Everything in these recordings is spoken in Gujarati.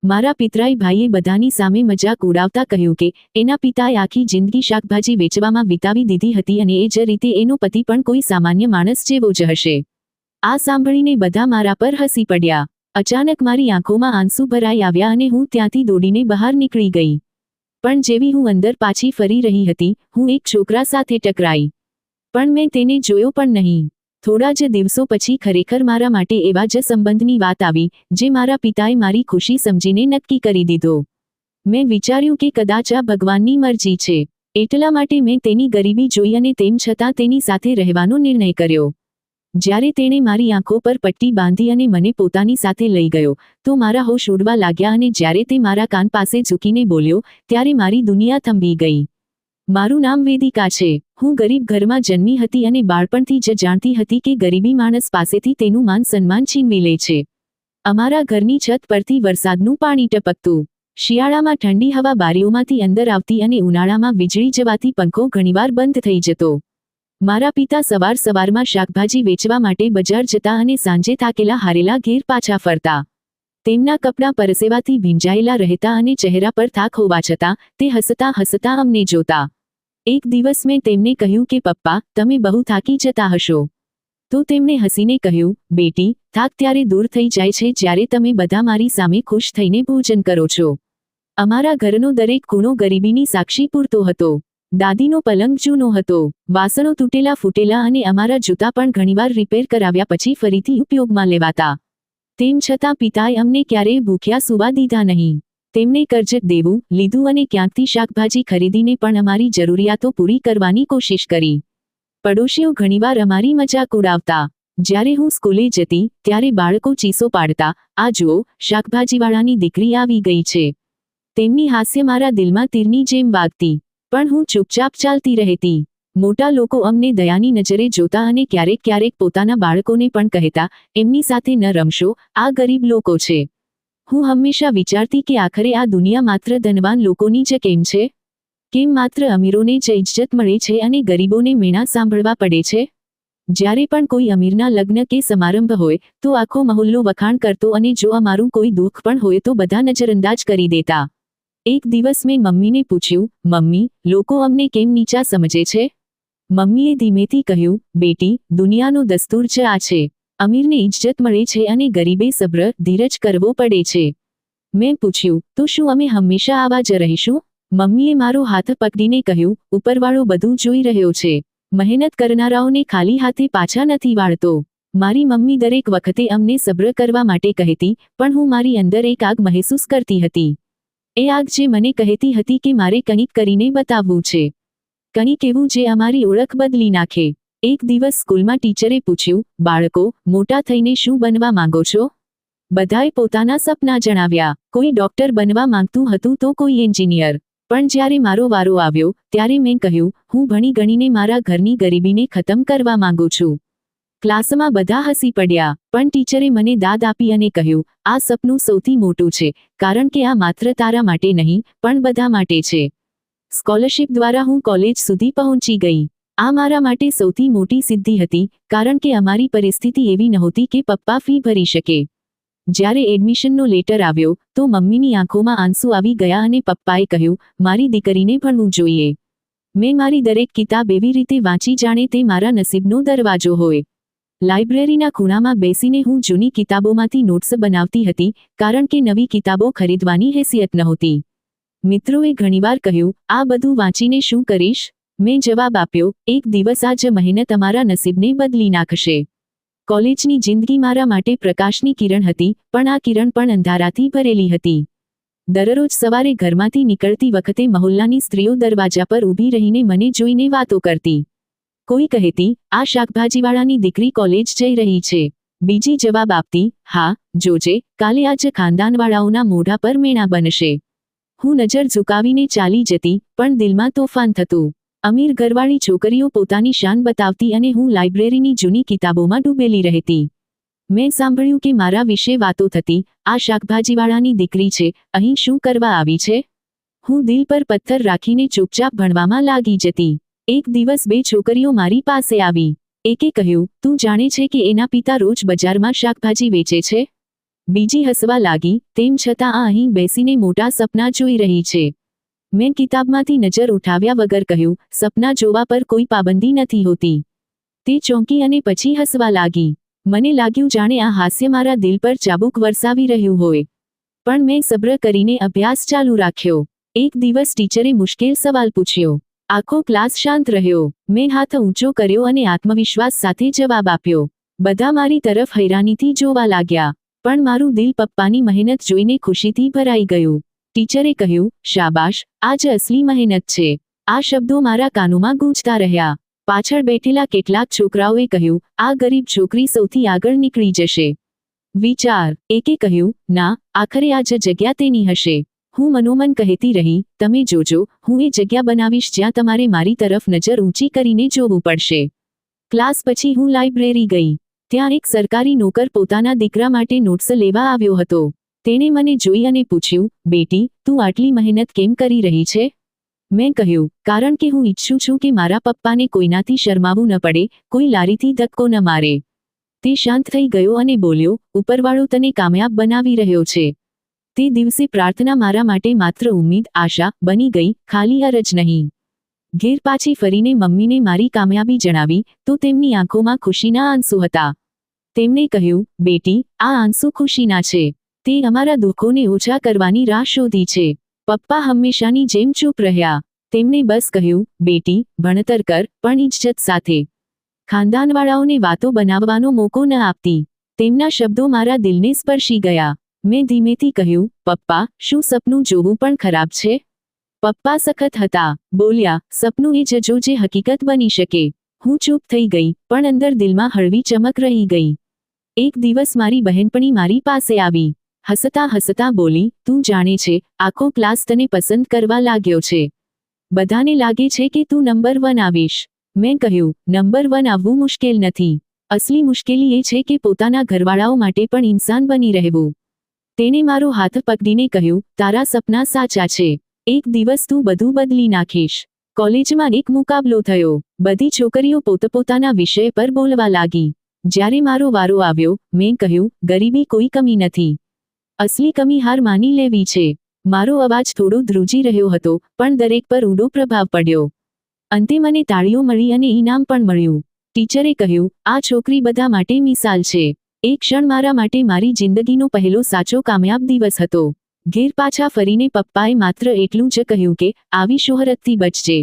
મારા પિતરાઈ ભાઈએ બધાની સામે મજાક ઉડાવતા કહ્યું કે એના પિતાએ આખી જિંદગી શાકભાજી વેચવામાં વિતાવી દીધી હતી અને એ જ રીતે એનો પતિ પણ કોઈ સામાન્ય માણસ જેવો જ હશે. આ સાંભળીને બધા મારા પર હસી પડ્યા. અચાનક મારી આંખોમાં આંસુ ભરાઈ આવ્યા અને હું ત્યાંથી દોડીને બહાર નીકળી ગઈ. પણ જેવી હું અંદર પાછી ફરી રહી હતી, હું એક છોકરા સાથે ટકરાઈ. પણ મેં તેને જોયો પણ નહીં. થોડા જ દિવસો પછી ખરેખર મારા માટે એવા જ સંબંધની વાત આવી, જે મારા પિતાએ મારી ખુશી સમજીને નક્કી કરી દીધો. મેં વિચાર્યું કે કદાચ આ ભગવાનની મરજી છે. એટલા માટે મેં તેની ગરીબી જોઈ અને તેમ છતાં તેની સાથે રહેવાનો નિર્ણય કર્યો. જ્યારે તેણે મારી આંખો પર પટ્ટી બાંધી અને મને પોતાની સાથે લઈ ગયો, તો મારા હોશ ઉડવા લાગ્યા અને જ્યારે તે મારા કાન પાસે ઝૂકીને બોલ્યો, ત્યારે મારી દુનિયા થંભી ગઈ. મારું નામ વેદિકા છે. હું ગરીબ ઘરમાં જન્મી હતી અને બાળપણથી જ જાણતી હતી કે ગરીબી માણસ પાસેથી તેનું માન સન્માન છીનવી લે છે. અમારા ઘરની છત પરથી વરસાદનું પાણી ટપકતું. શિયાળામાં ઠંડી હવા બારીઓમાંથી અંદર આવતી અને ઉનાળામાં વીજળી જવાથી પંખો ઘણીવાર બંધ થઈ જતો. મારા પિતા સવાર સવારમાં શાકભાજી વેચવા માટે બજાર જતા અને સાંજે થાકેલા હારેલા ઘેર પાછા ફરતા. તેમના કપડાં પરસેવાથી ભીંજાયેલા રહેતા અને ચહેરા પર થાક હોવા છતાં તે હસતા હસતા અમને જોતા. એક દિવસ મેં તેમને કહ્યું કે પપ્પા, તમે બહુ થાકી જતા હશો. તો તેમણે હસીને કહ્યું, બેટી, થાક ત્યારે દૂર થઈ જાય છે જ્યારે તમે બધા મારી સામે ખુશ થઈને ભોજન કરો છો. અમારા ઘરનો દરેક ખૂણો ગરીબીની સાક્ષી પૂરતો હતો. દાદીનો પલંગ જૂનો હતો, વાસણો તૂટેલા ફૂટેલા અને અમારા જૂતા પણ ઘણીવાર રિપેર કરાવ્યા પછી ફરીથી ઉપયોગમાં લેવાતા. તેમ છતાં પિતાએ અમને ક્યારેય ભૂખ્યા સૂવા દીધા નહીં. તેમણે કર્જ દેવું લીધું અને ક્યાંકથી શાકભાજી ખરીદીને પણ અમારી જરૂરિયાતો પૂરી કરવાની કોશિશ કરી. પડોશીઓ ઘણીવાર અમારી મજાક ઉડાવતા. જ્યારે હું સ્કૂલે જતી, ત્યારે બાળકો ચીસો પાડતા, આ જુઓ, શાકભાજીવાળાની દીકરી આવી ગઈ છે. તેમની હાસ્ય મારા દિલમાં તીરની જેમ વાગતી. પણ હું ચૂપચાપ ચાલતી રહેતી. મોટા લોકો અમને દયાની નજરે જોતા અને ક્યારેક ક્યારેક પોતાના બાળકોને પણ કહેતા, એમની સાથે ન રમશો, આ ગરીબ લોકો છે. હું હંમેશા વિચારતી કે આખરે આ દુનિયા માત્ર ધનવાન લોકોની જ કેમ છે? કેમ માત્ર અમીરોને જ ઇજ્જત મળે છે અને ગરીબોને મેણા સાંભળવા પડે છે? જ્યારે પણ કોઈ અમીરના લગ્ન કે સમારંભ હોય, તો આખો મહોલ્લો વખાણ કરતો અને જો અમારું કોઈ દુઃખ પણ હોય તો બધા નજરઅંદાજ કરી દેતા. એક દિવસ મેં મમ્મીને પૂછ્યું, મમ્મી, લોકો અમને કેમ નીચા સમજે છે? મમ્મીએ ધીમેથી કહ્યું, બેટી, દુનિયાનો દસ્તુર જ આ છે. અમીરને ઇજ્જત મળે છે અને ગરીબે સબ્ર, ધીરજ કરવો પડે છે. મેં પૂછ્યું, તો શું અમે હંમેશા આવા જ રહીશું? મમ્મીએ મારો હાથ પકડીને કહ્યું, ઉપરવાળો બધું જોઈ રહ્યો છે. મહેનત કરનારાઓને ખાલી હાથે પાછા નથી વાળતો. મારી મમ્મી દરેક વખતે અમને સબ્ર કરવા માટે કહેતી, પણ હું મારી અંદર એક આગ મહેસૂસ કરતી હતી. એ આગ જે મને કહેતી હતી કે મારે કંઈક કરીને બતાવવું છે. કંઈક એવું જે અમારી ઓળખ બદલી નાખે. એક દિવસ સ્કૂલમાં ટીચરે પૂછ્યું, બાળકો, મોટા થઈને શું બનવા માંગો છો? બધાએ પોતાના સપના જણાવ્યા. કોઈ ડોક્ટર બનવા માંગતું હતું તો કોઈ એન્જિનિયર. પણ જ્યારે મારો વારો આવ્યો, ત્યારે મેં કહ્યું, હું ભણી ગણીને મારા ઘરની ગરીબીને ખતમ કરવા માંગુ છું. ક્લાસમાં બધા હસી પડ્યા, પણ ટીચરે મને દાદ આપી અને કહ્યું, આ સપનું સૌથી મોટું છે, કારણ કે આ માત્ર તારા માટે નહીં, પણ બધા માટે છે. સ્કોલરશિપ દ્વારા હું કોલેજ સુધી પહોંચી ગઈ. આ મારા માટે સૌથી મોટી સિદ્ધિ હતી, કારણ કે અમારી પરિસ્થિતિ એવી નહોતી કે પપ્પા ફી ભરી શકે. જ્યારે એડમિશનનો લેટર આવ્યો, તો મમ્મીની આંખોમાં આંસુ આવી ગયા અને પપ્પાએ કહ્યું, મારી દીકરીને ભણવું જોઈએ. મેં મારી દરેક કિતાબ એવી રીતે વાંચી જાણે તે મારા નસીબનો દરવાજો હોય. લાઇબ્રેરીના ખૂણામાં બેસીને હું જૂની કિતાબોમાંથી નોટ્સ બનાવતી હતી, કારણ કે નવી કિતાબો ખરીદવાની હેસિયત નહોતી. મિત્રોએ ઘણીવાર કહ્યું, આ બધું વાંચીને શું કરીશ? મેં જવાબ આપ્યો, એક દિવસ આ જ મહેનત અમારા નસીબને બદલી નાખશે. કોલેજની જિંદગી મારા માટે પ્રકાશની કિરણ હતી, પણ આ કિરણ પણ અંધારાથી ભરેલી હતી. દરરોજ સવારે ઘરમાંથી નીકળતી વખતે મહોલ્લાની સ્ત્રીઓ દરવાજા પર ઊભી રહીને મને જોઈને વાતો કરતી. કોઈ કહેતી, આ શાકભાજીવાળાની દીકરી કોલેજ જઈ રહી છે. બીજી જવાબ આપતી, હા, જોજે, કાલે આ જ ખાનદાનવાળાઓના મોઢા પર મેણા બનશે. હું નજર ઝુકાવીને ચાલી જતી, પણ દિલમાં તોફાન થતું. અમીર ઘરવાળી છોકરીઓ પોતાની શાન બતાવતી અને હું લાઇબ્રેરીની જૂની કિતાબોમાં ડૂબેલી રહેતી. મેં સાંભળ્યું કે મારા વિશે વાતો થતી, આ શાકભાજીવાળાની દીકરી છે, અહીં શું કરવા આવી છે? હું દિલ પર પથ્થર રાખીને ચૂપચાપ ભણવામાં લાગી જતી. એક દિવસ બે છોકરીઓ મારી પાસે આવી. એકે કહ્યું, તું જાણે છે કે એના પિતા રોજ બજારમાં શાકભાજી વેચે છે? બીજી હસવા લાગી, તેમ છતાં આ અહીં બેસીને મોટા સપના જોઈ રહી છે. મેં કિતાબમાંથી નજર ઉઠાવ્યા વગર કહ્યું, સપના જોવા પર કોઈ પાબંદી નથી હોતી. તે ચોંકી અને પછી હસવા લાગી. મને લાગ્યું જાણે આ હાસ્ય મારા દિલ પર ચાબુક વરસાવી રહ્યું હોય. પણ મેં સબ્ર કરીને અભ્યાસ ચાલુ રાખ્યો. એક દિવસ ટીચરે મુશ્કેલ સવાલ પૂછ્યો. આખો ક્લાસ શાંત રહ્યો. મેં હાથ ઊંચો કર્યો અને આત્મવિશ્વાસ સાથે જવાબ આપ્યો. બધા મારી તરફ હૈરાનીથી જોવા લાગ્યા. પણ મારું દિલ પપ્પાની મહેનત જોઈને ખુશીથી ભરાઈ ગયું. ટીચરે કહ્યું, શાબાશ, આ જ અસલી મહેનત છે. આ શબ્દો મારા કાનોમાં ગૂંજતા રહ્યા. પાછળ બેઠેલા કેટલાક છોકરાઓએ કહ્યું, આ ગરીબ છોકરી સૌથી આગળ નીકળી જશે. વિચાર. એકે કહ્યું, ના, આખરે આ જ જગ્યા તેની હશે. હું મનોમન કહેતી રહી, તમે જોજો, હું એ જગ્યા બનાવીશ જ્યાં તમારે મારી તરફ નજર ઊંચી કરીને જોવું પડશે. ક્લાસ પછી હું લાઇબ્રેરી ગઈ. ત્યાં એક સરકારી નોકર પોતાના દીકરા માટે નોટ્સ લેવા આવ્યો હતો. તેણે મને જોઈ અને પૂછ્યું, બેટી, તું આટલી મહેનત કેમ કરી રહી છે? મેં કહ્યું, કારણ કે હું ઈચ્છું છું કે મારા પપ્પાને કોઈનાથી શરમાવું ન પડે, કોઈ લારીથી ધક્કો ન મારે. તે શાંત થઈ ગયો અને બોલ્યો, ઉપરવાળો તને કામયાબ બનાવી રહ્યો છે. તે દિવસે પ્રાર્થના મારા માટે માત્ર ઉમ્મીદ, આશા બની ગઈ, ખાલી અરજ નહીં. ઘેર પાછી ફરીને મમ્મીને મારી કામયાબી જણાવી, તો તેમની આંખોમાં ખુશીના આંસુ હતા. તેમણે કહ્યું, બેટી, આ આંસુ ખુશીના છે. તે અમારા દુઃખોને ઓછા કરવાની રાહ શોધી છે. પપ્પા હંમેશાની જેમ ચૂપ રહ્યા. તેમણે બસ કહ્યું, બેટી, ભણતર કર, પણ ઇજ્જત સાથે. ખાનદાનવાળાઓને વાતો બનાવવાનો મોકો ન આપતી. તેમના શબ્દો મારા દિલને સ્પર્શી ગયા. મેં ધીમેથી કહ્યું, પપ્પા, શું સપનું જોવું પણ ખરાબ છે? પપ્પા સખત હતા. બોલ્યા, સપનું એ જ જો જે હકીકત બની શકે. હું ચૂપ થઈ ગઈ, પણ અંદર દિલમાં હળવી ચમક રહી ગઈ. એક દિવસ મારી બહેનપણી મારી પાસે આવી. હસતા હસતા બોલી, તું જાણે છે, આખો ક્લાસ તને પસંદ કરવા લાગ્યો છે. બધાને લાગે છે કે તું નંબર 1 આવીશ. મેં કહ્યું, નંબર 1 આવવું મુશ્કેલ નથી. અસલી મુશ્કેલી એ છે કે પોતાના ઘરવાળાઓ માટે પણ ઇન્સાન બની રહેવું. તેણે મારો હાથ પકડીને કહ્યું, તારા સપના સાચા છે. એક દિવસ તું બધું બદલી નાખીશ. કોલેજમાં એક મુકાબલો થયો. બધી છોકરીઓ પોતપોતાના વિષય પર બોલવા લાગી. જ્યારે મારો વારો આવ્યો, મેં કહ્યું, ગરીબી કોઈ કમી નથી. અસલી કમી હાર માની લેવી છે. મારો અવાજ થોડો ધ્રુજી રહ્યો હતો, પણ દરેક પર ઊંડો પ્રભાવ પડ્યો. અંતે મને તાળીઓ મળી અને ઇનામ પણ મળ્યું. ટીચરે કહ્યું, આ છોકરી બધા માટે મિસાલ છે. એક ક્ષણ મારા માટે મારી જિંદગીનો પહેલો સાચો કામયાબ દિવસ હતો. ઘેર પાછા ફરીને પપ્પાએ માત્ર એટલું જ કહ્યું કે, આવી શોહરતથી બચજે.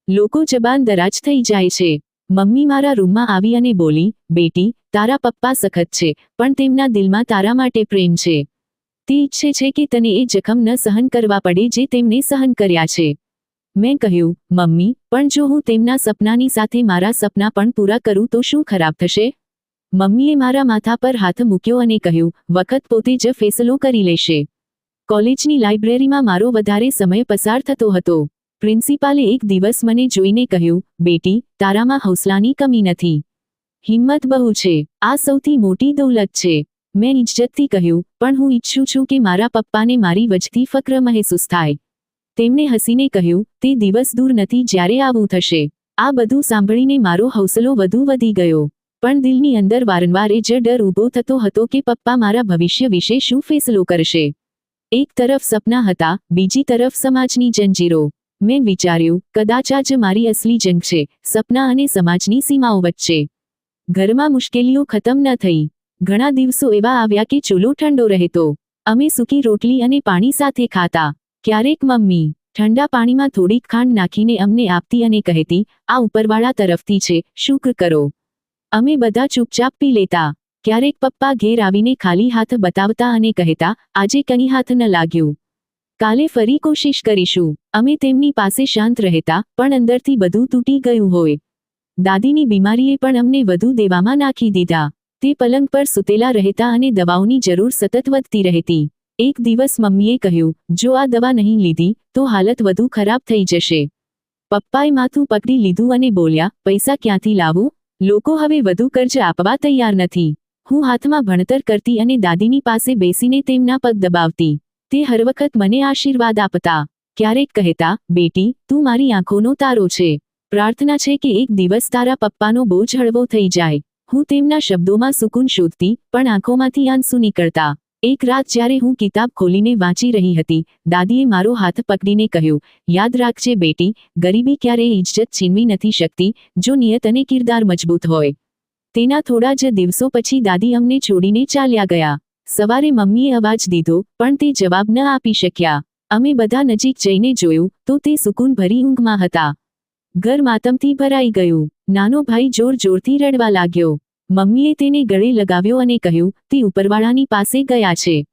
લોકો જબાન દરાજ થઈ જાય છે. મમ્મી મારા રૂમમાં આવી અને બોલી, બેટી, તારા પપ્પા સખત છે, પણ તેમના દિલમાં તારા માટે પ્રેમ છે. તે ઈચ્છે છે કે તને એ જખમ ન સહન કરવા પડે જે તેમણે સહન કર્યા છે. મેં કહ્યું, મમ્મી, પણ જો હું તેમના સપનાની સાથે મારા સપના પણ પૂરા કરું તો શું ખરાબ થશે? મમ્મીએ મારા માથા પર હાથ મૂક્યો અને કહ્યું, વખત પોતે જ ફેસલો કરી લેશે. કોલેજની લાઇબ્રેરીમાં મારો વધારે સમય પસાર થતો હતો. પ્રિન્સિપાલે એક દિવસ મને જોઈને કહ્યું, બેટી, તારામાં હૌસલાની કમી નથી. હિંમત બહુ છે. આ સૌથી મોટી દૌલત છે. મેં ઇજ્જતથી કહ્યું, પણ હું ઈચ્છું છું કે મારા પપ્પાને મારી વજથી ફક્ર મહેસૂસ થાય. તેમણે હસીને કહ્યું, તે દિવસ દૂર નથી જ્યારે આવું થશે. આ બધું સાંભળીને મારો હૌસલો વધુ વધી ગયો. પણ દિલની અંદર વારંવાર એ જ ડર ઊભો થતો હતો કે પપ્પા મારા ભવિષ્ય વિશે શું ફેસલો કરશે. એક તરફ સપના હતા, બીજી તરફ સમાજની જંજીરો. મેં વિચાર્યું, કદાચ આ જ મારી અસલી જંગ છે, સપના અને સમાજની સીમાઓ વચ્ચે. ઘરમાં મુશ્કેલીઓ ખતમ ન થઈ. ઘણા દિવસો એવા આવ્યા કે ચૂલો ઠંડો રહેતો. અમે સૂકી રોટલી અને પાણી સાથે ખાતા. ક્યારેક મમ્મી ઠંડા પાણીમાં થોડીક ખાંડ નાખીને અમને આપતી અને કહેતી, આ ઉપરવાળા તરફથી છે, શુક્ર કરો. અમે બધા ચૂપચાપ પી લેતા. ક્યારેક પપ્પા ઘેર આવીને ખાલી હાથ બતાવતા અને કહેતા, આજે કંઈ હાથ ન લાગ્યું. કાલે ફરી કોશિશ કરીશું. અમે તેમની પાસે શાંત રહેતા, પણ અંદરથી બધું તૂટી ગયું હોય. દાદીની બીમારીએ પણ અમને વધુ દેવામાં નાખી દીધા. તે પલંગ પર સૂતેલા રહેતા અને દવાઓની જરૂર સતત વધતી રહેતી. એક દિવસ મમ્મીએ કહ્યું, જો આ દવા નહીં લીધી, તો હાલત વધુ ખરાબ થઈ જશે. પપ્પાએ માથું પકડી લીધું અને બોલ્યા, પૈસા ક્યાંથી લાવું? લોકો હવે વધુ કર્જ આપવા તૈયાર નથી. હું હાથમાં ભણતર કરતી અને દાદીની પાસે બેસીને તેમના પગ દબાવતી. તે હર વખત મને આશીર્વાદ આપતા. ક્યારેક કહેતા, બેટી, તું મારી આંખોનો તારો છે. પ્રાર્થના છે કે એક દિવસ તારા પપ્પાનો બોજ હળવો થઈ જાય. હું તેમના શબ્દોમાં સુકૂન શોધતી, પણ આંખોમાંથી આંસુ નીકળતા. એક રાત જ્યારે હું કિતાબ ખોલીને વાંચી રહી હતી, દાદીએ મારો હાથ પકડીને કહ્યું, યાદ રાખજે બેટી, ગરીબી ક્યારેય ઇજ્જત છીનવી નથી શકતી, જો નિયત અને કિરદાર મજબૂત હોય. તેના થોડા જ દિવસો પછી દાદી અમને છોડીને ચાલ્યા ગયા. સવારે મમ્મીએ અવાજ દીધો, પણ તે જવાબ ન આપી શક્યા. અમે બધા નજીક જઈને જોયું તો તે સુકૂનભરી ઊંઘમાં હતા. ઘર માતમથી ભરાઈ ગયું. નાનો ભાઈ જોર-જોરથી રડવા લાગ્યો. મમ્મીએ તેને ગળે લગાવ્યો અને કહ્યું, તે ઉપરવાળાની પાસે ગયા છે.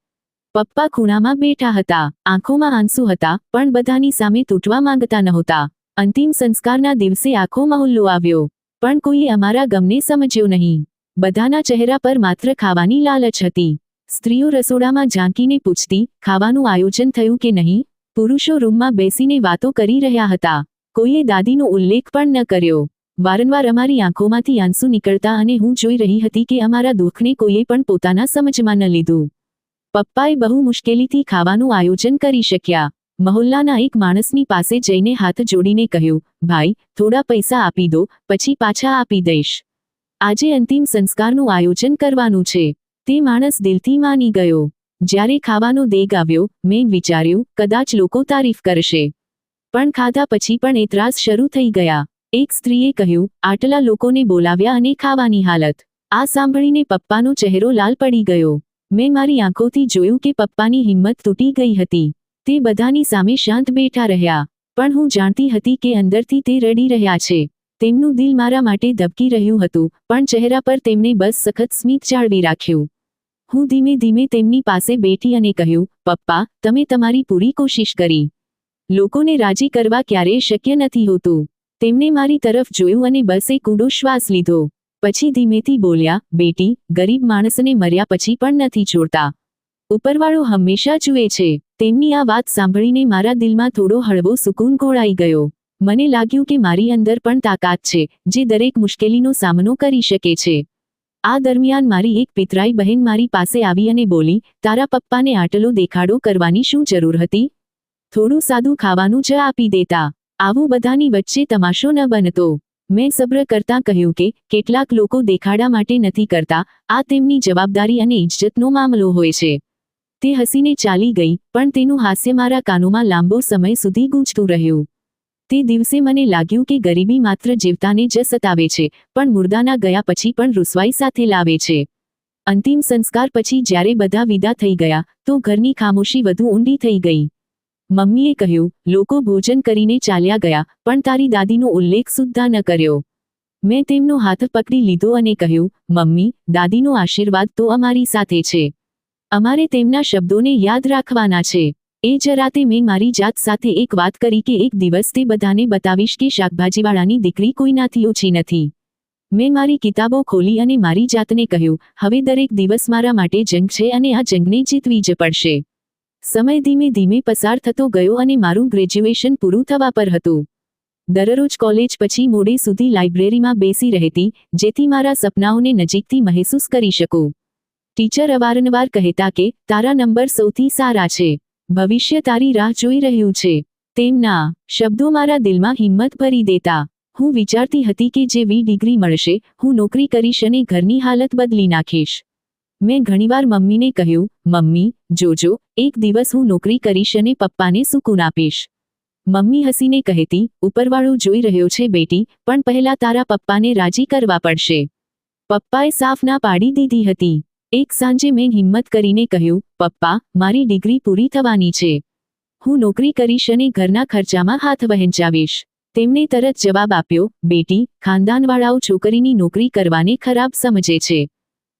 પપ્પા ખૂણામાં બેઠા હતા. આંખોમાં આંસુ હતા, પણ બધાની સામે તૂટવા માંગતા નહોતા. અંતિમ સંસ્કારના દિવસે આખો મહોલ્લો આવ્યો, પણ કોઈએ અમારા ગમને સમજ્યો નહીં. બધાના ચહેરા પર માત્ર ખાવાની લાલચ હતી. સ્ત્રીઓ રસોડામાં ઝાંકીને પૂછતી, ખાવાનું આયોજન થયું કે નહીં? પુરુષો રૂમમાં બેસીને વાતો કરી રહ્યા હતા. કોઈએ દાદીનો ઉલ્લેખ પણ ન કર્યો. વારંવાર અમારી આંખોમાંથી આંસુ નીકળતા અને હું જોઈ રહી હતી કે અમારા દુઃખને કોઈએ પણ પોતાના સમજમાં ન લીધું. પપ્પાએ બહુ મુશ્કેલીથી ખાવાનું આયોજન કરી શક્યા. મહોલ્લાના એક માણસની પાસે જઈને હાથ જોડીને કહ્યું, ભાઈ, થોડા પૈસા આપી દો, પછી પાછા આપી દઈશ. આજે અંતિમ સંસ્કારનું આયોજન કરવાનું છે. તે માણસ દિલથી માની ગયો. જ્યારે ખાવાનો દેગ આવ્યો, મેં વિચાર્યું, કદાચ લોકો તારીફ કરશે. પણ ખાધા પછી પણ એતરાઝ શરૂ થઈ ગયા. એક સ્ત્રીએ કહ્યું, આટલા લોકોને બોલાવ્યા અને ખાવાની હાલત. આ સાંભળીને પપ્પાનો ચહેરો લાલ પડી ગયો. મેં મારી આંખોથી જોયું કે પપ્પાની હિંમત તૂટી ગઈ હતી. તે બધાની સામે શાંત બેઠા રહ્યા. પણ હું જાણતી હતી કે અંદરથી તે રડી રહ્યા છે. તેમનું દિલ મારા માટે ધબકી રહ્યું હતું, પણ ચહેરા પર તેમણે બસ સખત સ્મિત જાળવી રાખ્યું. હું ધીમે ધીમે તેમની પાસે બેઠી અને કહ્યું, પપ્પા, તમે તમારી પૂરી કોશિશ કરી. લોકોને રાજી કરવા ક્યારેય શક્ય નથી હોતું. તેમણે મારી તરફ જોયું અને બસ એક ઊંડો શ્વાસ લીધો. પછી ધીમેથી બોલ્યા, બેટી, ગરીબ માણસને મર્યા પછી પણ નથી છોડતા. ઉપરવાળો હંમેશા જુએ છે. તેમની આ વાત સાંભળીને મારા દિલમાં થોડો હળવો સુકૂન ઘોળાઈ ગયો. મને લાગ્યું કે મારી અંદર પણ તાકાત છે, જે દરેક મુશ્કેલીનો સામનો કરી શકે છે. આ દરમિયાન મારી એક પિતરાઈ બહેન મારી પાસે આવી અને બોલી, તારા પપ્પાને આટલો દેખાડો કરવાની શું જરૂર હતી? થોડું સાદું ખાવાનું જ આપી દેતા. આવું બધાની વચ્ચે તમાશો ન બનતો. મેં સબ્ર કરતાં કહ્યું કે કેટલાક લોકો દેખાડા માટે નથી કરતા, આ તેમની જવાબદારી અને ઇજ્જતનો મામલો હોય છે. તે હસીને ચાલી ગઈ, પણ તેનું હાસ્ય મારા કાનોમાં લાંબો સમય સુધી ગૂંજતું રહ્યું. તે દિવસે મને લાગ્યું કે ગરીબી માત્ર જીવતાને જ સતાવે છે, પણ મુર્દાના ગયા પછી પણ રૂસવાઈ સાથે લાવે છે. અંતિમ સંસ્કાર પછી જ્યારે બધા વિદા થઈ ગયા, તો ઘરની ખામોશી વધુ ઊંડી થઈ ગઈ. મમ્મીએ કહ્યું, લોકો ભોજન કરીને ચાલ્યા ગયા, પણ તારી દાદીનો ઉલ્લેખ સુદ્ધા ન કર્યો. મેં તેમનો હાથ પકડી લીધો અને કહ્યું, મમ્મી, દાદીનો આશીર્વાદ તો અમારી સાથે છે. અમારે તેમના શબ્દોને યાદ રાખવાના છે. એ જ રાતે મેં મારી જાત સાથે એક વાત કરી કે એક દિવસ તે બધાને બતાવીશ કે શાકભાજીવાળાની દીકરી કોઈનાથી ઓછી નથી. મેં મારી કિતાબો ખોલી અને મારી જાતને કહ્યું, હવે દરેક દિવસ મારા માટે જંગ છે અને આ જંગને જીતવી જ પડશે. સમય ધીમે ધીમે પસાર થતો ગયો અને મારું ગ્રેજ્યુએશન પૂરું થવા પર હતું. દરરોજ કોલેજ પછી મોડે સુધી લાઇબ્રેરીમાં બેસી રહેતી, જેથી મારા સપનાઓને નજીકથી મહેસૂસ કરી શકું. ટીચર અવારનવાર કહેતા કે તારા નંબર સૌથી સારા છે, ભવિષ્ય તારી રાહ જોઈ રહ્યું છે. તેમના શબ્દો મારા દિલમાં હિંમત ભરી દેતા. હું વિચારતી હતી કે જે ડિગ્રી મળશે, હું નોકરી કરીશ અને ઘરની હાલત બદલી નાખીશ. મેં ઘણીવાર મમ્મીને કહ્યું, મમ્મી, જોજો, એક દિવસ હું નોકરી કરીશ અને પપ્પાને સુકૂન આપીશ. મમ્મી હસીને કહેતી, ઉપરવાળો જોઈ રહ્યો છે બેટી, પણ પહેલા તારા પપ્પાને રાજી કરવા પડશે. પપ્પાએ સાફ ના પાડી દીધી હતી. એક સાંજે મેં હિંમત કરીને કહ્યું, પપ્પા, મારી ડિગ્રી પૂરી થવાની છે. હું નોકરી કરીશ અને ઘરના ખર્ચામાં હાથ વહેંચાવીશ. તેમણે તરત જવાબ આપ્યો, બેટી, ખાનદાનવાળાઓ છોકરીની નોકરી કરવાને ખરાબ સમજે છે.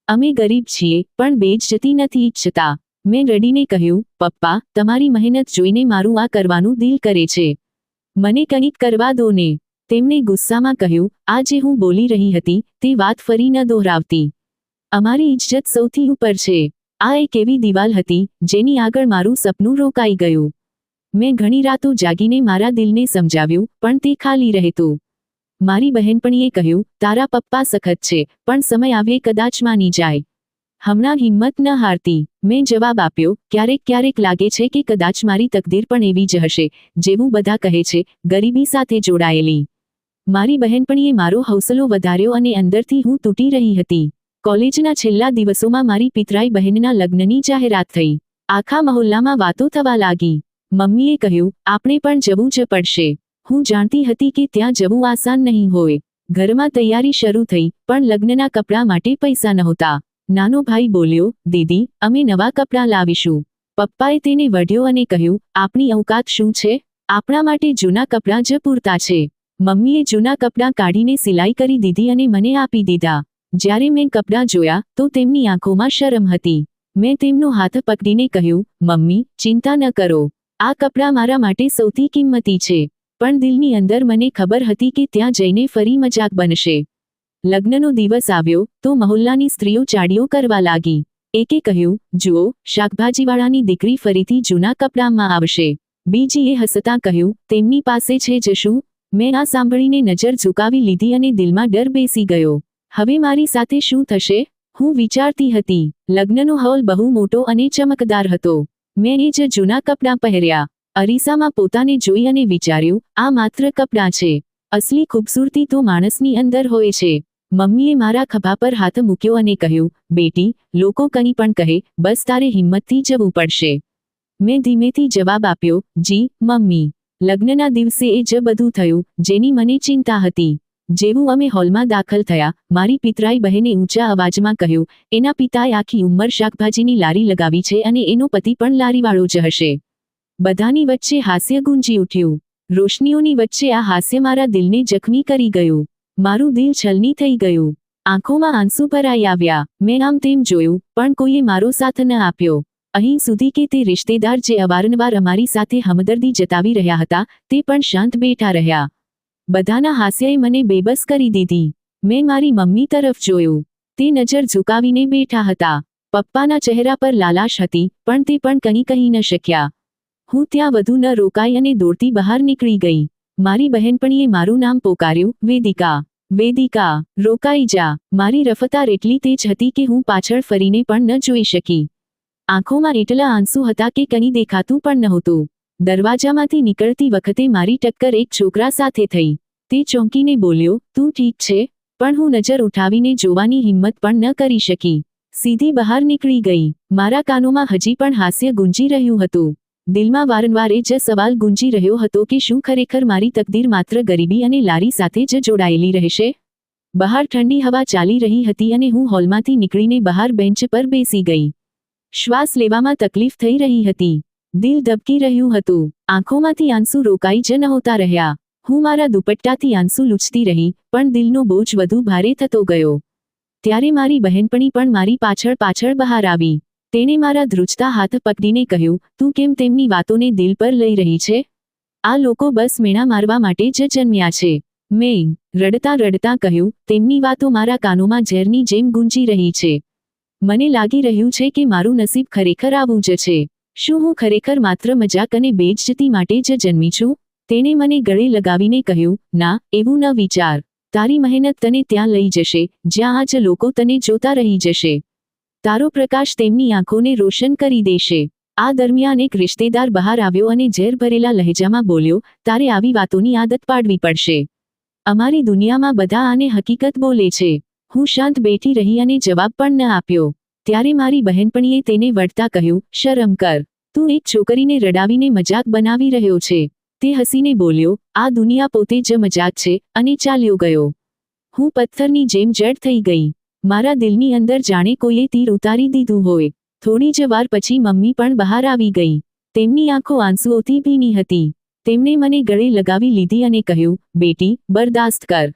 અમે ગરીબ છીએ, પણ બેઇજ્જતી નથી ઈચ્છતા. મેં રડીને કહ્યું, પપ્પા, તમારી મહેનત જોઈને મારું આ કરવાનું દિલ કરે છે. મને કંઈક કરવા દો ને. તેમણે ગુસ્સામાં કહ્યું, આ જે હું બોલી રહી હતી, તે વાત ફરી ન દોહરાવતી. અમારી ઇજ્જત સૌથી ઉપર છે. આ એક એવી દિવાલ હતી, જેની આગળ મારું સપનું રોકાઈ ગયું. મેં ઘણી રાતો જાગીને મારા દિલને સમજાવ્યું, પણ તે ખાલી રહેતું. મારી બહેનપણીએ કહ્યું, તારા પપ્પા સખત છે, પણ સમય આવે કદાચ માની જાય. હમણાં હિંમત ન હારતી. મેં જવાબ આપ્યો, ક્યારેક ક્યારેક લાગે છે કે કદાચ મારી તકદીર પણ એવી જ હશે, જેવું બધા કહે છે, ગરીબી સાથે જોડાયેલી. મારી બહેનપણીએ મારો હૌસલો વધાર્યો અને અંદરથી હું તૂટી રહી હતી. કોલેજના છેલ્લા દિવસોમાં મારી પિતરાઈ બહેનના લગ્નની જાહેરાત થઈ. આખા મહોલ્લામાં વાતો થવા લાગી. મમ્મીએ કહ્યું, આપણે પણ જવું જ પડશે. હું જાણતી હતી કે ત્યાં જવું આસાન નહીં હોય. ઘરમાં તૈયારી શરૂ થઈ, પણ લગ્નના કપડાં માટે પૈસા નહોતા. નાનો ભાઈ બોલ્યો, દીદી, અમે નવા કપડાં લાવીશું. પપ્પાએ તેને વઢ્યો અને કહ્યું, આપણી ઔકાત શું છે? આપણા માટે જૂના કપડાં જ પૂરતા છે. મમ્મીએ જૂના કપડાં કાઢીને સિલાઈ કરી દીધી અને મને આપી દીધા. જ્યારે મેં કપડાં જોયા તો તેમની આંખોમાં શરમ હતી. મેં તેમનો હાથ પકડીને કહ્યું, મમ્મી, ચિંતા ન કરો. આ કપડાં મારા માટે સૌથી કિંમતી છે. પણ દિલની અંદર મને ખબર હતી કે ત્યાં જઈને ફરી મજાક બનશે. લગ્નનો દિવસ આવ્યો તો મહોલ્લાની સ્ત્રીઓ ચાડીઓ કરવા લાગી. એકે કહ્યું, જુઓ, શાકભાજીવાળાની દીકરી ફરીથી જૂના કપડાંમાં આવશે. બીજીએ હસતા કહ્યું, તેમની પાસે છે જ શું? મેં આ સાંભળીને નજર ઝુકાવી લીધી અને દિલમાં ડર બેસી ગયો. હવે મારી સાથે શું થશે? હું વિચારતી હતી. લગ્નનો હોલ બહુ મોટો અને ચમકદાર હતો. મેં એ જ જૂના કપડાં પહેર્યા. અરીસામાં પોતાને જોઈ અને વિચાર્યું, આ માત્ર કપડાં છે. અસલી ખૂબસૂરતી તો માણસની અંદર હોય છે. મમ્મીએ મારા ખભા પર હાથ મૂક્યો અને કહ્યું, બેટી, લોકો કંઈ પણ કહે, બસ તારે હિંમતથી જવું પડશે. મેં ધીમેથી જવાબ આપ્યો, જી, મમ્મી. લગ્નના દિવસે એ જ બધું થયું, જેની મને ચિંતા હતી. જેવું અમે હોલમાં દાખલ થયા, મારી પિતરાઈ બહેને ઊંચા અવાજમાં કહ્યું, એના પિતાએ આખી ઉંમર શાકભાજીની લારી લગાવી છે અને એનો પતિ પણ લારીવાળો જ હશે. બધાની વચ્ચે હાસ્ય ગુંજી ઉઠ્યું. રોશનીઓની વચ્ચે આ હાસ્ય મારા દિલને જખમી કરી ગયું. મારું દિલ છલની થઈ ગયું. આંખોમાં આંસુ ભરાઈ આવ્યા. મેં આમ તેમ જોયું, પણ કોઈએ મારો સાથ ન આપ્યો. અહીં સુધી કે તે રિશ્તેદાર જે અવારનવાર અમારી સાથે હમદર્દી જતાવી રહ્યા હતા, તે પણ શાંત બેઠા રહ્યા. બધાના હાસ્યએ મને બેબસ કરી દીધી. મેં મારી મમ્મી તરફ જોયું. તે નજર ઝુકાવીને બેઠા હતા. પપ્પાના ચહેરા પર લાલાશ હતી, પણ તે પણ કંઈ કહી ન શક્યા. હું ત્યાં વધુ ન રોકાઈ અને દોડતી બહાર નીકળી ગઈ. મારી બહેનપણીએ મારું નામ પોકાર્યું, વેદિકા. વેદિકા, રોકાઈ જા. મારી રફતાર એટલી તેજ હતી કે હું પાછળ ફરીને પણ ન જોઈ શકી. આંખોમાં એટલા આંસુ હતા કે કંઈ દેખાતું પણ નહોતું. દરવાજામાંથી નીકળતી વખતે મારી ટક્કર એક છોકરા સાથે થઈ. તે ચોંકીને બોલ્યો, તું ઠીક છે? પણ હું નજર ઉઠાવીને જોવાની હિંમત પણ ન કરી શકી. સીધી બહાર નીકળી ગઈ. મારા કાનોમાં હજી પણ હાસ્ય ગુંજી રહ્યું હતું. દિલમાં વારંવાર એ જ સવાલ ગુંજી રહ્યો હતો કે શું ખરેખર મારી તકદીર માત્ર ગરીબી અને લારી સાથે જ જોડાયેલી રહેશે? બહાર ઠંડી હવા ચાલી રહી હતી અને હું હોલમાંથી નીકળીને બહાર બેન્ચ પર બેસી ગઈ. શ્વાસ લેવામાં તકલીફ થઈ રહી હતી. દિલ ધબકી રહ્યું હતું. આંખોમાંથી આંસુ રોકાઈ જ નહોતા રહ્યા. હું મારા દુપટ્ટાથી આંસુ લૂછતી રહી, પણ દિલનો બોજ વધુ ભારે થતો ગયો. ત્યારે મારી બહેનપણી પણ મારી પાછળ પાછળ બહાર આવી. તેણે મારા ધ્રુજતા હાથ પકડીને કહ્યું, તું કેમ તેમની વાતોને દિલ પર લઈ રહી છે? આ લોકો બસ મેણા મારવા માટે જ જન્મ્યા છે. મેં રડતા રડતા કહ્યું, તેમની વાતો મારા કાનોમાં ઝેરની જેમ ગુંજી રહી છે. મને લાગી રહ્યું છે કે મારું નસીબ ખરેખર આવું જ છે. શું હું ખરેખર માત્ર મજાક અને બેઇજ્જતી માટે જ જન્મી છું? તેણે મને ગળે લગાવીને કહ્યું, ના, એવું ન વિચાર. તારી મહેનત તને ત્યાં લઈ જશે, જ્યાં આજ લોકો તને જોતા રહી જશે. તારો પ્રકાશ તેમની આંખોને રોશન કરી દેશે. આ દરમિયાન એક રિશ્તેદાર બહાર આવ્યો અને ઝેર ભરેલા લહેજામાં બોલ્યો, તારે આવી વાતોની આદત પાડવી પડશે. અમારી દુનિયામાં બધા આને હકીકત બોલે છે. હું શાંત બેઠી રહી અને જવાબ પણ ન આપ્યો. ત્યારે મારી બહેનપણીએ તેને વળતા કહ્યું, શરમ કર. તું એક છોકરીને રડાવીને મજાક બનાવી રહ્યો છે. તે હસીને બોલ્યો, આ દુનિયા પોતે જ મજાક છે, અને ચાલ્યો ગયો. હું પથ્થરની જેમ જડ થઈ ગઈ. મારા દિલની અંદર જાણે કોઈએ તીર ઉતારી દીધું હોય. થોડી જ વાર પછી મમ્મી પણ બહાર આવી ગઈ. તેમની આંખો આંસુઓથી ભીની હતી. તેમણે મને ગળે લગાવી લીધી અને કહ્યું, બેટી, બરદાસ્ત કર.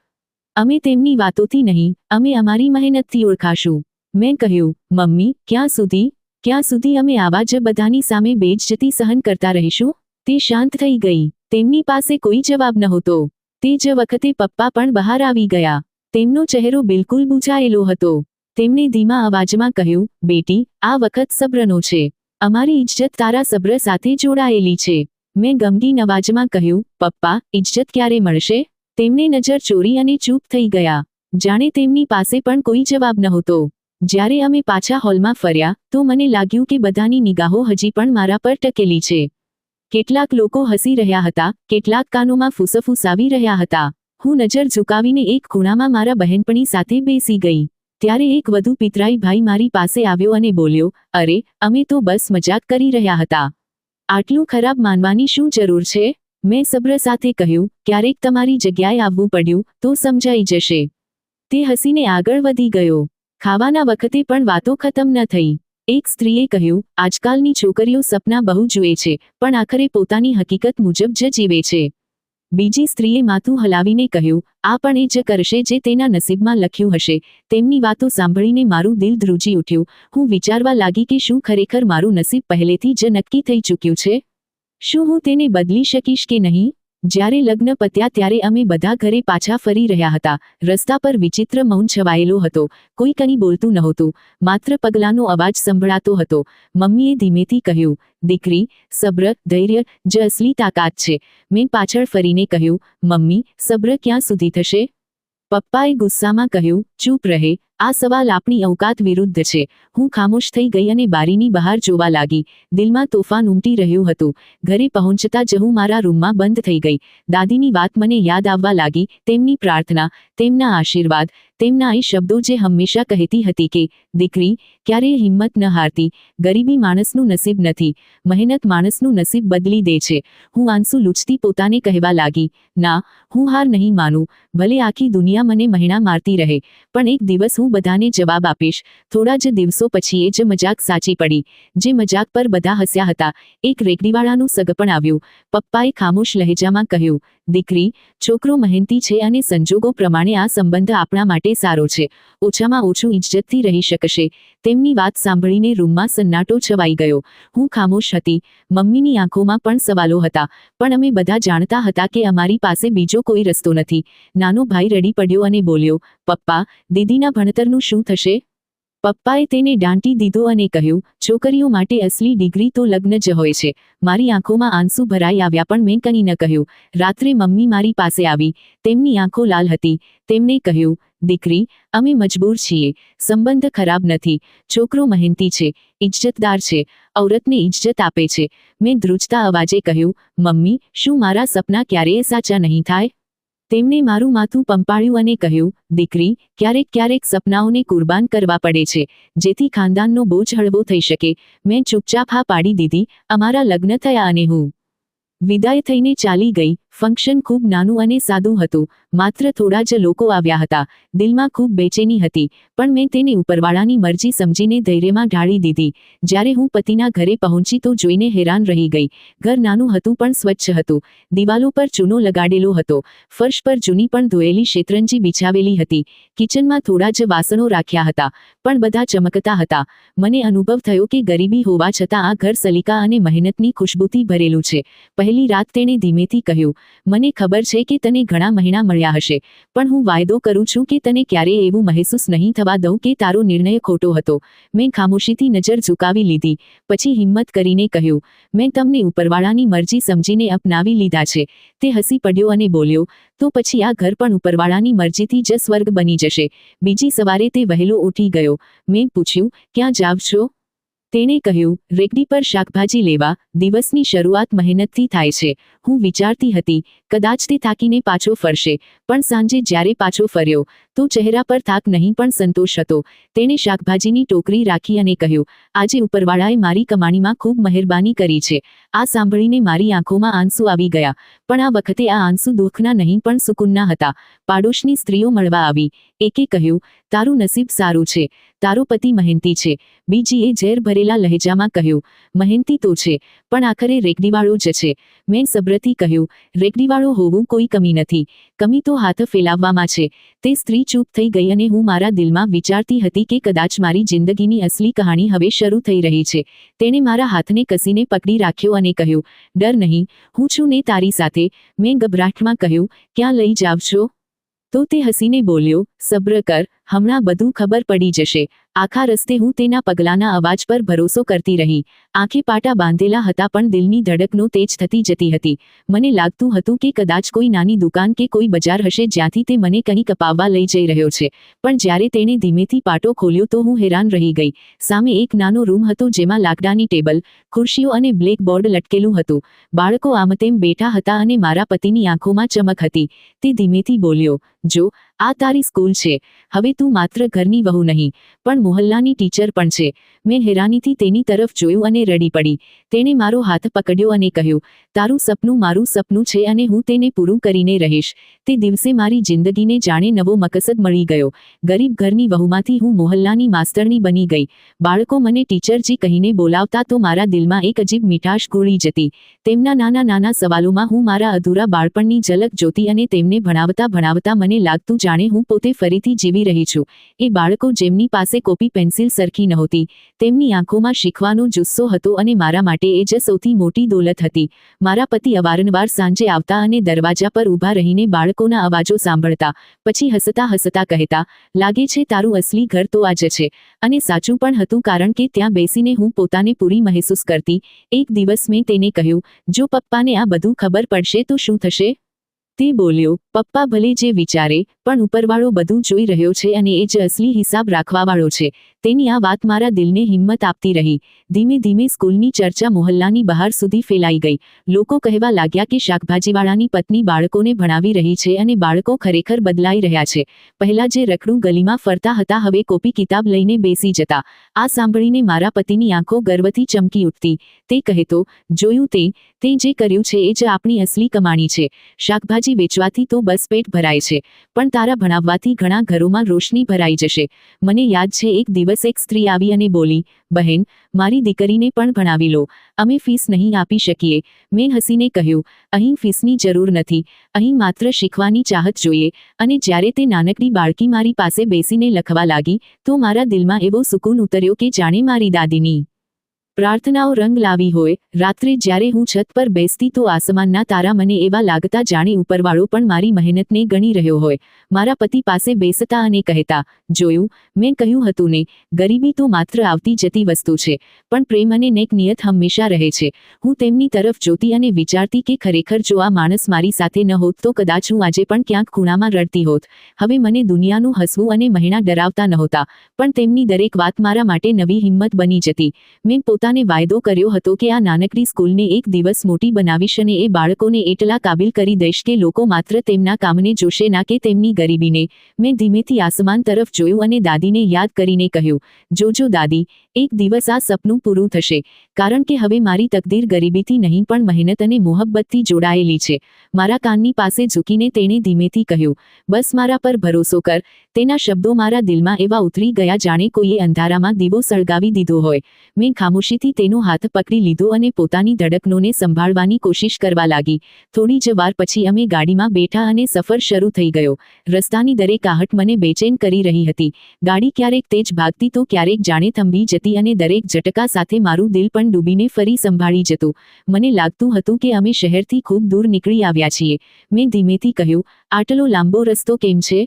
અમે તેમની વાતોથી નહીં, અમે અમારી મહેનતથી ઓળખાશું. મેં કહ્યું, મમ્મી, ક્યાં સુધી? ક્યાં સુધી અમે આવા જ બધાની સામે બેઇજ્જતી સહન કરતા રહીશું? તે શાંત થઈ ગઈ. તેમની પાસે કોઈ જવાબ નહોતો. તે જ વખતે પપ્પા પણ બહાર આવી ગયા. તેમનો ચહેરો બિલકુલ બુઝાયેલો હતો. તેમણે ધીમા અવાજમાં કહ્યું, બેટી, આ વખત સબ્રનો છે. અમારી ઇજ્જત તારા સબ્ર સાથે જોડાયેલી છે. મેં ગમગીન અવાજમાં કહ્યું, પપ્પા, ઇજ્જત ક્યારે મળશે? તેમણે નજર ચોરી અને ચૂપ થઈ ગયા. જાણે તેમની પાસે પણ કોઈ જવાબ નહોતો. જ્યારે અમે પાછા હોલમાં ફર્યા, તો મને લાગ્યું કે બધાની નિગાહો હજી પણ મારા પર ટકેલી છે. કેટલાક લોકો હસી રહ્યા હતા, કેટલાક કાનોમાં ફૂસફૂસાવી રહ્યા હતા. હું નજર ઝુકાવીને એક ખૂણામાં મારા બહેનપણી સાથે બેસી ગઈ. ત્યારે એક વધુ પિતરાઈ ભાઈ મારી પાસે આવ્યો અને બોલ્યો, અરે, અમે તો બસ મજાક કરી રહ્યા હતા. આટલું ખરાબ માનવાની શું જરૂર છે? મેં સબ્ર સાથે કહ્યું, ક્યારેક તમારી જગ્યાએ આવવું પડ્યું તો સમજાઈ જશે. તે હસીને આગળ વધી ગયો. ખાવાના વખતે પણ વાતો ખતમ ન થઈ. એક સ્ત્રીએ કહ્યું, આજકાલની છોકરીઓ સપના બહુ જુએ છે, પણ આખરે પોતાની હકીકત મુજબ જ જીવે છે. બીજી સ્ત્રીએ માથું હલાવીને કહ્યું, આ પણ એ જ કરશે જે તેના નસીબમાં લખ્યું હશે. તેમની વાતો સાંભળીને મારું દિલ ધ્રુજી ઉઠ્યું. હું વિચારવા લાગી કે શું ખરેખર મારું નસીબ પહેલેથી જ નક્કી થઈ ચૂક્યું છે? શું હું તેને બદલી શકીશ કે નહીં? જ્યારે લગ્ન પત્યા ત્યારે અમે બધા ઘરે પાછા ફરી રહ્યા હતા. રસ્તા પર વિચિત્ર મૌન છવાયેલો હતો. કોઈ કંઈ બોલતું નહોતું. માત્ર પગલાંનો અવાજ સંભળાતો હતો. મમ્મીએ ધીમેથી કહ્યું, દીકરી, સબ્ર, ધૈર્ય જ અસલી તાકાત છે. મેં પાછળ ફરીને કહ્યું, મમ્મી, સબ્ર ક્યાં સુધી થશે? પપ્પાએ ગુસ્સામાં કહ્યું, ચૂપ રહે, આ સવાલ આપણી અવકાત વિરુદ્ધ છે. હું ખામોશ થઈ ગઈ અને બારીની બહાર જોવા લાગી. દિલમાં તોફાન ઉમટી રહ્યું હતું. ઘરે પહોંચતા જ હું મારા રૂમમાં બંધ થઈ ગઈ. દાદીની વાત મને યાદ આવવા લાગી, તેમની પ્રાર્થના, તેમના આશીર્વાદ, તેમના એ શબ્દો જે હંમેશા કહેતી હતી કે, દીકરી, ક્યારેય હિંમત ન હારતી. ગરીબી માણસનું નસીબ નથી, મહેનત માણસનું નસીબ બદલી દે છે. હું આંસુ લૂછતી પોતાને કહેવા લાગી, ના, હું હાર નહીં માનું. ભલે આખી દુનિયા મને મહેણા મારતી રહે, પણ એક દિવસ હું બધાને જવાબ આપીશ. થોડા જ દિવસો પછી એ જ મજાક સાચી પડી. જે મજાક પર બધા હસ્યા હતા. એક રેકડીવાળાનું સગપણ આવ્યું. પપ્પાએ ખામોશ લહેજામાં કહ્યું, દીકરી, છોકરો મહેનતી છે અને સંજોગો પ્રમાણે આ સંબંધ આપણા માટે સારો છે. ઓછામાં ઓછું ઇજ્જતથી રહી શકશે. તેમની વાત સાંભળીને રૂમમાં સન્નાટો છવાઈ ગયો. હું ખામોશ હતી. મમ્મીની આંખોમાં પણ સવાલો હતા. પણ અમે બધા જાણતા હતા કે અમારી પાસે બીજો કોઈ રસ્તો નથી. નાનો ભાઈ રડી પડ્યો અને બોલ્યો, પપ્પા, દીદીના ભણતરનું શું થશે? પપ્પાએ તેને ડાંટી દીધો અને કહ્યું, છોકરીઓ માટે અસલી ડિગ્રી તો લગ્ન જ હોય છે. મારી આંખોમાં આંસુ ભરાઈ આવ્યા પણ મેં કંઈ ન કહ્યું. રાત્રે મમ્મી મારી પાસે આવી. તેમની આંખો લાલ હતી. તેમણે કહ્યું, દીકરી, અમે મજબૂર છીએ. સંબંધ ખરાબ નથી. છોકરો મહેનતી છે, ઇજ્જતદાર છે, ઔરતને ઇજ્જત આપે છે. મેં ધ્રુજતા અવાજે કહ્યું, મમ્મી, શું મારા સપના ક્યારેય સાચા નહીં થાય? તેમણે મારું માથું પંપાળ્યું અને કહ્યું, દીકરી, ક્યારેક ક્યારેક સપનાઓને કુરબાન કરવા પડે છે, જેથી ખાનદાનનો બોજ હળવો થઈ શકે. મેં ચૂપચાપ હા પાડી દીધી. અમારા લગ્ન થયા અને હું વિદાય થઈને ચાલી ગઈ. ફંક્શન ખૂબ નાનું અને સાદું હતું. માત્ર થોડા જ લોકો આવ્યા હતા. દિલમાં ખૂબ બેચેની હતી, પણ મેં તેને ઉપરવાળાની મરજી સમજીને ધૈર્યમાં ઢાળી દીધી. જ્યારે હું પતિના ઘરે પહોંચી તો જોઈને હેરાન રહી ગઈ. ઘર નાનું હતું પણ સ્વચ્છ હતું. દિવાલો પર ચૂનો લગાડેલો હતો. ફર્શ પર જૂની પણ ધોયેલી શેતરંજી બિછાવેલી હતી. કિચનમાં થોડા જ વાસણો રાખ્યા હતા, પણ બધા ચમકતા હતા. મને અનુભવ થયો કે ગરીબી હોવા છતાં આ ઘર સલીકા અને મહેનતની ખુશ્બુથી ભરેલું છે. પહેલી રાત તેણે ધીમેથી કહ્યું, મને ખબર છે કે તને ઘણા મહિના મળ્યા હશે, પણ હું વાયદો કરું છું કે તને ક્યારેય એવું મહેસૂસ નહીં થવા દઉં કે તારો નિર્ણય ખોટો હતો. મેં ખામોશીથી નજર ઝુકાવી લીધી. પછી હિંમત કરીને કહ્યું, મેં તમને ઉપરવાળાની મરજી સમજીને અપનાવી લીધા છે. તે હસી પડ્યો અને બોલ્યો, તો પછી આ ઘર પણ ઉપરવાળાની મરજીથી જ સ્વર્ગ બની જશે. બીજી સવારે તે વહેલો ઉઠી ગયો. મેં પૂછ્યું, ક્યાં જાવ છો? તેણે કહ્યું, રેકડી પર શાકભાજી લેવા. દિવસની શરૂઆત મહેનતથી થાય છે. હું વિચારતી હતી, કદાચ તે થાકીને પાછો ફરશે, પણ સાંજે જ્યારે પાછો ફર્યો, તો ચહેરા પર થાક નહીં પણ સંતોષ હતો. તેણે શાકભાજીની ટોકરી રાખી અને કહ્યું, આજે ઉપરવાળાએ મારી કમાણીમાં ખૂબ મહેરબાની કરી છે. આ સાંભળીને મારી આંખોમાં આંસુ આવી ગયા. પણ આ વખતે આ આંસુ દુઃખના નહીં પણ સુકૂનના હતા. પાડોશની સ્ત્રીઓ મળવા આવી. એકે કહ્યું, તારું નસીબ સારું છે, તારો પતિ મહેનતી છે. બીજીએ ઝેર ભરેલા લહેજામાં કહ્યું, મહેનતી તો છે, પણ આખરે રેકડીવાળો જ છે. મેં સબ્રથી કહ્યું, રેકડીવાળો હોવું કોઈ કમી નથી, કમી તો હાથ ફેલાવવામાં છે. તે સ્ત્રી ચૂપ થઈ ગઈ અને હું મારા દિલમાં વિચારતી હતી કે કદાચ મારી જિંદગીની અસલી કહાણી હવે શરૂ થઈ રહી છે. તેણે મારા હાથને કસીને પકડી રાખ્યો અને કહ્યું, ડર નહીં, હું છું ને તારી સાથે. મેં ગભરાટમાં કહ્યું, ક્યાં લઈ જાવ છો? તો તે હસીને બોલ્યો, સબ્ર કર, હમણાં બધું ખબર પડી જશે. આખા રસ્તે હું તેના પગલાંના અવાજ પર ભરોસો કરતી રહી. આંખે પાટા બાંધેલા હતા પણ દિલની ધડકનો તેજ થતી જતી હતી. મને લાગતું હતું કે કદાચ કોઈ નાની દુકાન કે કોઈ બજાર હશે જ્યાંથી તે મને કંઈક અપાવવા લઈ જઈ રહ્યો છે. પણ જ્યારે તેણે ધીમેથી પાટો ખોલ્યો તો હું હેરાન રહી ગઈ. સામે એક નાનો રૂમ હતો જેમાં લાકડાની ટેબલ, ખુરશીઓ અને બ્લેકબોર્ડ લટકેલું હતું. બાળકો આમતેમ બેઠા હતા અને મારા પતિની આંખોમાં ચમક હતી. તે ધીમેથી બોલ્યો, જો, આ તારી સ્કૂલ છે. હવે તું માત્ર ઘરની વહુ નહીં પણ મોહલ્લાની ટીચર પણ છે. મેં હેરાનીથી તેની તરફ જોયું અને રડી પડી. તેણે મારો હાથ પકડ્યો અને કહ્યું, તારું સપનું મારું સપનું છે અને હું તેને પૂરું કરીને રહીશ. તે દિવસે મારી જિંદગીને જાણે નવો મકસદ મળી ગયો. ગરીબ ઘરની વહુમાંથી હું મોહલ્લાની માસ્તરણી બની ગઈ. બાળકો મને ટીચરજી કહીને બોલાવતા તો મારા દિલમાં એક અજીબ મીઠાશ ઘોળી જતી. તેમના નાના નાના સવાલોમાં હું મારા અધૂરા બાળપણની ઝલક જોતી અને તેમને ભણાવતા ભણાવતા મને લાગતું જાણે હું પોતે ફરીથી જીવી રહી છું. એ બાળકો જેમની પાસે કોપી પેન્સિલ સરખી નહોતી, તેમની આંખોમાં શીખવાનો જુસ્સો હતો અને મારા માટે એ જ સૌથી મોટી દોલત હતી. મારા પતિ અવારનવાર સાંજે આવતા અને દરવાજા પર ઊભા રહીને બાળકોના અવાજો સાંભળતા. પછી હસતા હસતા કહેતા, લાગે છે તારું અસલી ઘર તો આ જ છે. અને સાચું પણ હતું, કારણ કે ત્યાં બેસીને હું પોતાને પૂરી મહેસૂસ કરતી. એક દિવસ મેં તેને કહ્યું, જો પપ્પાને આ બધું ખબર પડશે તો શું થશે? તે બોલ્યો, પપ્પા ભલે જે વિચારે, પણ ઉપરવાળો બધું જોઈ રહ્યો છે અને એ જ અસલી હિસાબ રાખવાવાળો છે. તેની આ વાત મારા દિલને હિંમત આપતી રહી. ધીમે ધીમે સ્કૂલની ચર્ચા મોહલ્લાની બહાર સુધી ફેલાઈ ગઈ. લોકો કહેવા લાગ્યા કે શાકભાજીવાળાની પત્ની બાળકોને ભણાવી રહી છે અને બાળકો ખરેખર બદલાઈ રહ્યા છે. પહેલા જે રખડું ગલીમાં ફરતા હતા હવે કોપી કિતાબ લઈને બેસી જતા. આ સાંભળીને મારા પતિની આંખો ગર્વથી ચમકી ઉઠતી. તે કહેતો, જોયું તે જે કર્યું છે એ જ આપણી અસલી કમાણી છે. શાકભાજી વેચવાથી તો બસ પેટ ભરાય છે, પણ તારા ભણાવવાથી ઘણા ઘરોમાં રોશની ભરાઈ જશે. મને યાદ છે એક દિવસ એક સ્ત્રી આવી અને બોલી, બહેન, મારી દીકરીને પણ ભણાવી લો. અમે ફીસ નહીં આપી શકીએ. મેં હસીને કહ્યું, અહીં ફીસની જરૂર નથી. અહીં માત્ર શીખવાની ચાહત જોઈએ. અને જ્યારે તે નાનકડી બાળકી મારી પાસે બેસીને લખવા લાગી તો મારા દિલમાં એવો સુકૂન ઉતર્યો કે જાણે મારી દાદીની પ્રાર્થનાઓ રંગ લાવી હોય. રાત્રે જ્યારે હું છત પર બેસતી તો આસમાનના તારા મને એવા લાગતા જાણે ઉપરવાળો પણ મારી મહેનતને ગણી રહ્યો હોય. મારા પતિ પાસે બેસતા અને કહેતા, જોયું, મેં કહ્યું હતું ને, ગરીબી તો માત્ર આવતી જતી વસ્તુ છે, પણ પ્રેમ અને નેક નિયત હંમેશા રહે છે. હું તેમની તરફ જોતી અને વિચારતી કે ખરેખર જો આ માણસ મારી સાથે ન હોત તો કદાચ હું આજે પણ ક્યાંક ખૂણામાં રડતી હોત. હવે મને દુનિયાનું હસવું અને મહેણા ડરાવતા નહોતા, પણ તેમની દરેક વાત મારા માટે નવી હિંમત બની જતી. મેં પોતાને વાયદો કર્યો હતો કે આ નાનકડી સ્કૂલને એક દિવસ મોટી બનાવીશ અને એ બાળકોને એટલા કાબિલ કરી દઈશ કે લોકો માત્ર તેમના કામને જોશે ના કે તેમની ગરીબીને. મેં ધીમેથી આસમાન તરફ જોયું અને દાદીને યાદ કરીને કહ્યું, જોજો દાદી, એક દિવસ આ સપનું પૂરું થશે. કારણ કે હવે મારી તકદીર ગરીબીથી નહીં પણ મહેનત અને મોહબ્બતથી જોડાયેલી છે. મારા કાનની પાસે ઝૂકીને તેણે ધીમેથી કહ્યું, બસ મારા પર ભરોસો કર. તેના શબ્દો મારા દિલમાં એવા ઉતરી ગયા જાણે કોઈએ અંધારામાં દીવો સળગાવી દીધો હોય. મેં ખામોશીથી તેનો હાથ પકડી લીધો અને પોતાની ધડકનોને સંભાળવાની કોશિશ કરવા લાગી. થોડી જ વાર પછી અમે ગાડીમાં બેઠા અને સફર શરૂ થઈ ગયો. રસ્તાની દરેક આહટ મને બેચેન કરી રહી હતી. ગાડી ક્યારેક તેજ ભાગતી તો ક્યારેક જાણે થંભી જતી અને દરેક ઝટકા સાથે મારું દિલ પણ ડૂબીને ફરી સંભાળી જતું. મને લાગતું હતું કે અમે શહેરથી ખૂબ દૂર નીકળી આવ્યા છીએ. મેં ધીમેથી કહ્યું, આટલો લાંબો રસ્તો કેમ છે?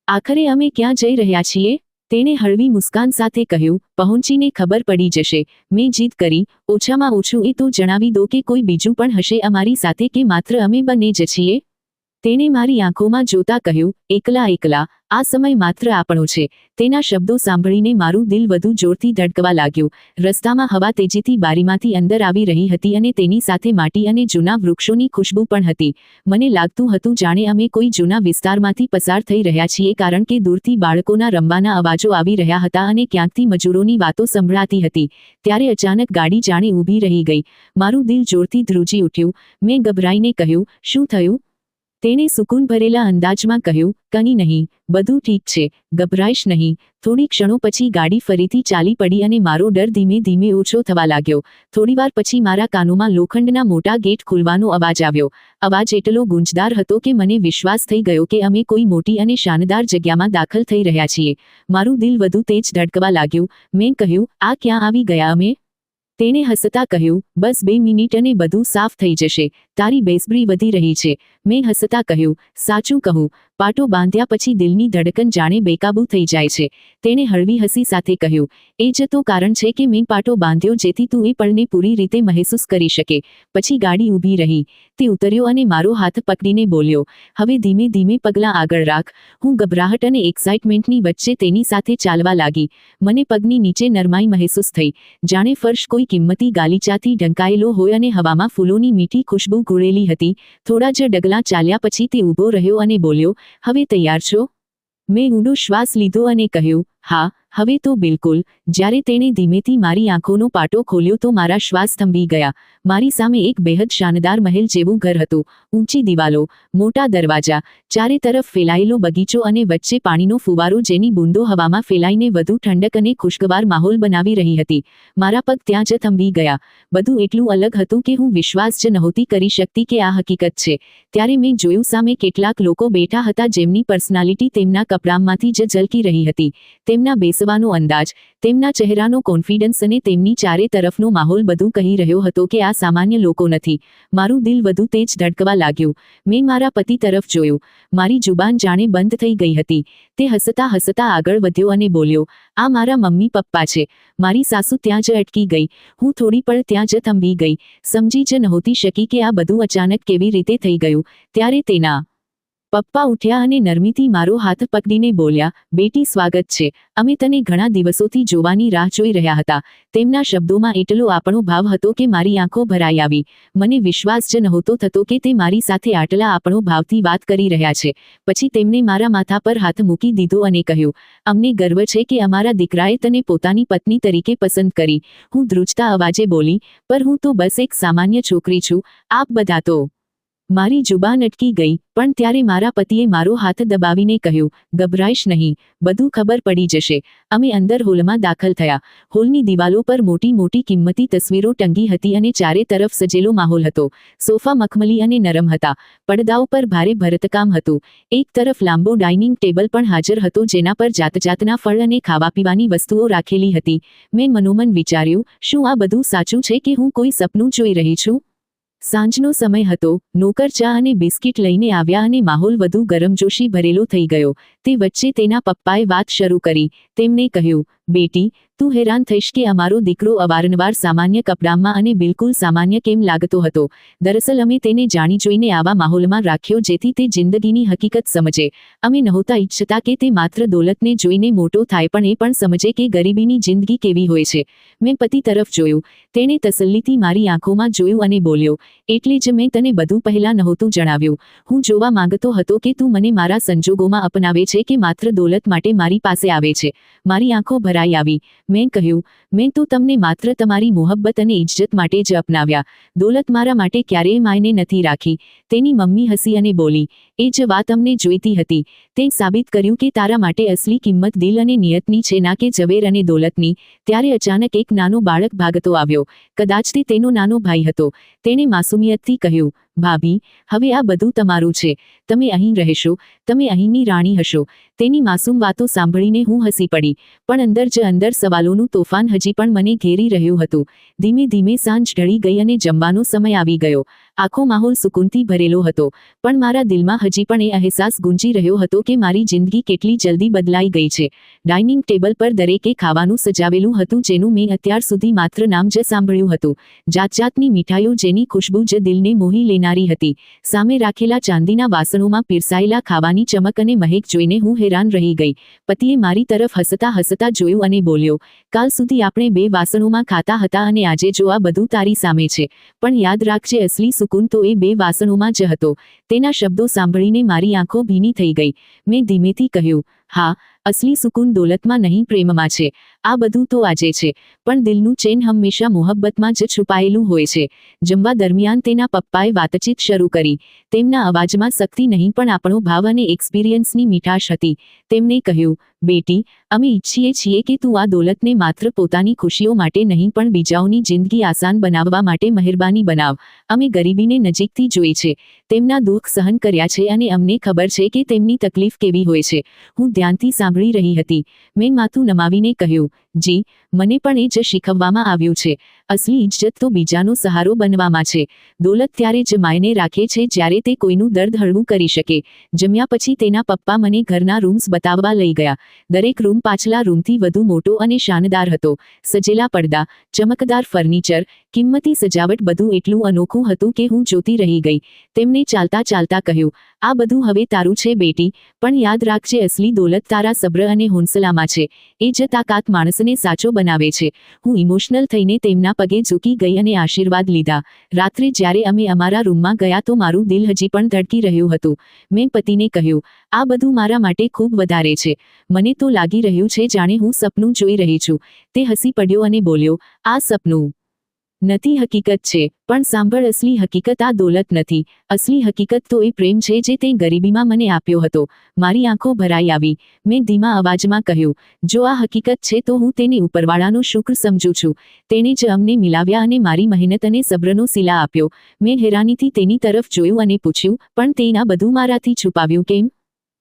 આખરે અમે ક્યાં જઈ રહ્યા છીએ? તેણે હળવી મુસ્કાન સાથે કહ્યું, પહોંચીને ખબર પડી જશે. મેં જીદ કરી, ઓછામાં ઓછું એ તો જણાવી દો કે કોઈ બીજું પણ હશે અમારી સાથે કે માત્ર અમે બંને જ છીએ? તેણે મારી આંખોમાં જોતા કહ્યું, એકલા એકલા, આ સમય માત્ર આપણો છે. તેના શબ્દો સાંભળીને મારું દિલ વધુ જોરથી ધડકવા લાગ્યું. રસ્તામાં હવા તેજીથી બારીમાંથી અંદર આવી રહી હતી અને તેની સાથે માટી અને જૂના વૃક્ષોની ખુશ્બુ પણ હતી. મને લાગતું હતું જાણે અમે કોઈ જૂના વિસ્તારમાંથી પસાર થઈ રહ્યા છીએ, કારણ કે દૂરથી બાળકોના રમવાના અવાજો આવી રહ્યા હતા અને ક્યાંકથી મજૂરોની વાતો સંભળાતી હતી. ત્યારે અચાનક ગાડી જાણે ઊભી રહી ગઈ. મારું દિલ જોરથી ધ્રુજી ઉઠ્યું. મેં ગભરાઈને કહ્યું, શું થયું? તેણે સુકૂન ભરેલા અંદાજમાં કહ્યું, કંઈ નહીં, બધું ઠીક છે, ગભરાઈશ નહીં. થોડી ક્ષણો પછી ગાડી ફરીથી ચાલી પડી અને મારો ડર ધીમે ધીમે ઓછો થવા લાગ્યો. થોડીવાર પછી મારા કાનોમાં લોખંડના મોટા ગેટ ખુલવાનો અવાજ આવ્યો. અવાજ એટલો ગુંજદાર હતો કે મને વિશ્વાસ થઈ ગયો કે અમે કોઈ મોટી અને શાનદાર જગ્યામાં દાખલ થઈ રહ્યા છીએ. મારું દિલ વધુ તેજ ધડકવા લાગ્યું. મેં કહ્યું, આ ક્યાં આવી ગયા અમે? તેણે હસતા કહ્યું, બસ 2 મિનિટ અને બધું સાફ થઈ જશે. તારી બેસબ્રી વધી રહી છે. મેં હસતા કહ્યું, સાચું કહું, પાટો બાંધ્યા પછી દિલની ધડકન જાણે બેકાબૂ થઈ જાય છે. તેણે હળવી હસી સાથે કહ્યું, એ જ તો કારણ છે કે મેં પાટો બાંધ્યો જેથી તું એ પળને પૂરી રીતે મહેસૂસ કરી શકે. પછી ગાડી ઊભી રહી. તે ઉતર્યો અને મારો હાથ પકડીને બોલ્યો, હવે ધીમે ધીમે પગલાં આગળ રાખ. હું ગભરાહટ અને એક્સાઇટમેન્ટની વચ્ચે તેની સાથે ચાલવા લાગી. મને પગની નીચે નરમાઈ મહેસૂસ થઈ, જાણે ફર્શ કોઈ કિંમતી ગાલીચાથી ઢંકાયેલો હોય અને હવામાં ફૂલોની મીઠી ખુશ્બુ ઘૂળેલી હતી. થોડા જ ડગલાં ચાલ્યા પછી તે ઊભો રહ્યો અને બોલ્યો, હવે તૈયાર છો? મેં ઊંડો શ્વાસ લીધો અને કહ્યું, હા, હવે તો બિલકુલ. જ્યારે તેણે ધીમેથી મારી આંખોનો પાટો ખોલ્યો તો મારા શ્વાસ થંભી ગયા. મારી સામે એક બેહદ શાનદાર મહેલ જેવું ઘર હતું. ઊંચી દિવાલો, મોટા દરવાજા, ચારે તરફ ફેલાયેલો બગીચો અને વચ્ચે પાણીનો ફુવારો જેની બૂંદો હવામાં ફેલાઈને વધુ ઠંડક અને ખુશગવાર માહોલ બનાવી રહી હતી. મારા પગ ત્યાં જ થંભી ગયા. બધું એટલું અલગ હતું કે હું વિશ્વાસ જ નહોતી કરી શકતી કે આ હકીકત છે. ત્યારે મેં જોયું સામે કેટલાક લોકો બેઠા હતા જેમની પર્સનાલિટી તેમના કપડામાંથી જ ઝલકી રહી હતી. તેમના બેસવાનો અંદાજ, તેમના ચહેરાનો કોન્ફિડન્સ અને તેમની ચારે તરફનો માહોલ બધું કહી રહ્યો હતો કે આ સામાન્ય લોકો નથી. મારું દિલ વધુ તેજ ધડકવા લાગ્યું. મેં મારા પતિ તરફ જોયું. મારી જુબાન જાણે બંધ થઈ ગઈ હતી. તે હસતા હસતા આગળ વધ્યો અને બોલ્યો, આ મારા મમ્મી પપ્પા છે. મારી સાસુ ત્યાં જ અટકી ગઈ. હું થોડી પળ ત્યાં જ થંભી ગઈ. સમજી જ નહોતી શકી કે આ બધું અચાનક કેવી રીતે થઈ ગયું. ત્યારે તેના પપ્પા ઉઠ્યા અને નરમીથી મારો હાથ પકડીને બોલ્યા, બેટી સ્વાગત છે. અમે તને ઘણા દિવસોથી જોવાની રાહ જોઈ રહ્યા હતા. તેમના શબ્દોમાં એટલો આપણો ભાવ હતો કે મારી આંખો ભરાઈ આવી. મને વિશ્વાસ જ નહોતો થતો કે તે મારી સાથે આટલા આપણો ભાવથી વાત કરી રહ્યા છે. પછી તેમણે મારા માથા પર હાથ મૂકી દીધો અને કહ્યું, અમને ગર્વ છે કે અમારા દીકરાએ તને પોતાની પત્ની તરીકે પસંદ કરી. હું ધ્રુજતા અવાજે બોલી, પર હું તો બસ એક સામાન્ય છોકરી છું. આપ બધા તો. મારી જુબાન અટકી ગઈ. પણ ત્યારે મારા પતિએ મારો હાથ દબાવીને કહ્યું, ગભરાઈશ નહીં, બધું ખબર પડી જશે. અમે અંદર હોલમાં દાખલ થયા. હોલની દિવાલો પર મોટી મોટી કિંમતી તસવીરો ટંગી હતી અને ચારે તરફ સજેલો માહોલ હતો. સોફા મખમલી અને નરમ હતા. પડદાઓ પર ભારે ભરતકામ હતું. એક તરફ લાંબો ડાઇનિંગ ટેબલ પણ હાજર હતો જેના પર જાતજાતના ફળ અને ખાવા પીવાની વસ્તુઓ રાખેલી હતી. મેં મનોમન વિચાર્યું, શું આ બધું સાચું છે કે હું કોઈ સપનું જોઈ રહી છું? સાંજનો સમય હતો. નોકર ચા અને બિસ્કિટ લઈને આવ્યા અને માહોલ વધુ ગરમજોશી ભરેલો થઈ ગયો. તે વચ્ચે તેના પપ્પાએ વાત શરૂ કરી. તેમણે કહ્યું, બેટી, તું હેરાન થઈશ કે અમારો દીકરો અવારનવાર સામાન્ય કપડામાં અને બિલકુલ સામાન્ય કેમ લાગતો હતો. દરઅસલ અમે તેને જાણી જોઈને આવા માહોલમાં રાખ્યો જેથી તે જિંદગીની હકીકત સમજે. અમે નહોતા ઈચ્છતા કે તે માત્ર દોલતને જોઈને મોટો થાય પણ એ પણ સમજે કે ગરીબીની જિંદગી કેવી હોય છે. મેં પતિ તરફ જોયું. તેણે તસલ્લીથી મારી આંખોમાં જોયું અને બોલ્યો, એટલે જ મેં તને બધું પહેલા નહોતું જણાવ્યું. હું જોવા માંગતો હતો કે તું મને મારા સંજોગોમાં અપનાવે છે કે માત્ર દોલત માટે મારી પાસે આવે છે. મારી આંખો ભરાઈ આવી. મેં કહ્યું, મેં તો તમને માત્ર તમારી મોહબ્બત અને ઇજ્જત માટે જ અપનાવ્યા. દોલત મારા માટે ક્યારેય માયને નથી રાખી. તેની મમ્મી હસી અને બોલી, એ જ વાત અમને જોઈતી હતી. તે સાબિત કર્યું કે તારા માટે અસલી કિંમત દિલ અને નિયતની છે ના કે ઝવેર અને દોલતની. ત્યારે અચાનક એક નાનો બાળક ભાગતો આવ્યો. કદાચ તે તેનો નાનો ભાઈ હતો. તેણે માસુમિયતથી કહ્યું, ભાભી, હવે આ બધું તમારું છે. તમે અહીં રહેશો. તમે અહીંની રાણી હશો. તેની માસૂમ વાતો સાંભળીને હું હસી પડી. પણ અંદર જ અંદર સવાલોનું તોફાન હજી પણ મને ઘેરી રહ્યું હતું. ધીમે ધીમે સાંજ ઢળી ગઈ અને જમવાનો સમય આવી ગયો. આખો માહોલ સુકૂનથી ભરેલો હતો. પણ મારા દિલમાં હજી પણ એ અહેસાસ ગુંજી રહ્યો હતો કે મારી જિંદગી કેટલી જલ્દી બદલાઈ ગઈ છે. ડાઇનિંગ ટેબલ પર દરેકે ખાવાનું સજાવેલું હતું જેનું મેં અત્યાર સુધી માત્ર નામ જ સાંભળ્યું હતું. જાતજાતની મીઠાઈઓ જેની ખુશ્બુ જ દિલને મોહી લેનારી હતી. સામે રાખેલા ચાંદીના વાસણોમાં પીરસાયેલા ખાવાની ચમક અને મહેક જોઈને હું હેરાન રહી ગઈ. પતિએ મારી તરફ હસતા હસતા જોયું અને બોલ્યો, કાલ સુધી આપણે બે વાસણોમાં ખાતા હતા અને આજે જો આ બધું તારી સામે છે. પણ યાદ રાખજે, અસલી સુકૂન તો એ બે વાસણોમાં જ હતો. તેના શબ્દો સાંભળીને મારી આંખો ભીની થઈ ગઈ. મેં ધીમેથી કહ્યું, હા, અસલી સુકૂન દોલતમાં નહીં, પ્રેમમાં છે. આ બધું તો આજે છે. પણ દિલનું ચેન હંમેશા મોહબ્બતમાં જ છુપાયેલું હોય છે. જમવા દરમિયાન તેના પપ્પાએ વાતચીત શરૂ કરી. તેમના અવાજમાં શક્તિ નહીં પણ આપણો ભાવ અને એક્સપિરિયન્સની મીઠાશ હતી. તેમણે કહ્યું, બેટી, અમે ઈચ્છીએ છીએ કે તું આ દોલતને માત્ર પોતાની ખુશીઓ માટે નહીં પણ બીજાઓની જિંદગી આસાન બનાવવા માટે મહેરબાની બનાવ. અમે ગરીબીને નજીકથી જોઈ છે. તેમના દુઃખ સહન કર્યા છે અને અમને ખબર છે કે તેમની તકલીફ કેવી હોય છે. હું ધ્યાનથી સાંભળી રહી હતી. મેં માથું નમાવીને કહ્યું, જી, મને પણ એ જ શીખવવામાં આવ્યું છે. અસલી ઇજ્જત તો બીજાનો સહારો બનવામાં છે. દોલત ત્યારે જ માયને રાખે છે જ્યારે તે કોઈનું દર્દ હળવું કરી શકે. જમ્યા પછી તેના પપ્પા મને ઘરના રૂમ્સ બતાવવા લઈ ગયા. દરેક રૂમ પાછલા રૂમથી વધુ મોટો અને શાનદાર હતો. સજેલા પડદા, ચમકદાર ફર્નિચર, કિંમતી સજાવટ, બધું એટલું અનોખું હતું કે હું જોતી રહી ગઈ. તેમણે ચાલતા ચાલતા કહ્યું, આ બધું હવે તારું છે બેટી, પણ યાદ રાખજે, અસલી દોલત તારા સબ્ર અને હોંસલામાં છે. એ જ તાકાત માણસ વિશ્વાસને સાચો બનાવે છે. હું ઇમોશનલ થઈને તેમના પગે ઝૂકી ગઈ અને આશીર્વાદ લીધા. રાત્રે જ્યારે અમે અમારા રૂમમાં ગયા તો મારું દિલ હજી પણ ધડકી રહ્યું હતું. મેં પતિને કહ્યું, આ બધું મારા માટે ખૂબ વધારે છે. મને તો લાગી રહ્યું છે જાણે હું સપનું જોઈ રહી છું. તે હસી પડ્યો અને બોલ્યો, આ સપનું નથી, હકીકત છે. પણ સાંભળ, અસલી હકીકત આ દોલત નથી. અસલી હકીકત તો એ પ્રેમ છે જે તે ગરીબીમાં મને આપ્યો હતો. મારી આંખો ભરાઈ આવી. મેં ધીમા અવાજમાં કહ્યું, જો આ હકીકત છે તો હું તેને ઉપરવાળાનો શુક્ર સમજું છું. તેણે જ અમને મિલાવ્યા અને મારી મહેનત અને સબ્રનો સિલા આપ્યો. મેં હેરાનીથી તેની તરફ જોયું અને પૂછ્યું, પણ તે આ બધું મારાથી છુપાવ્યું કેમ?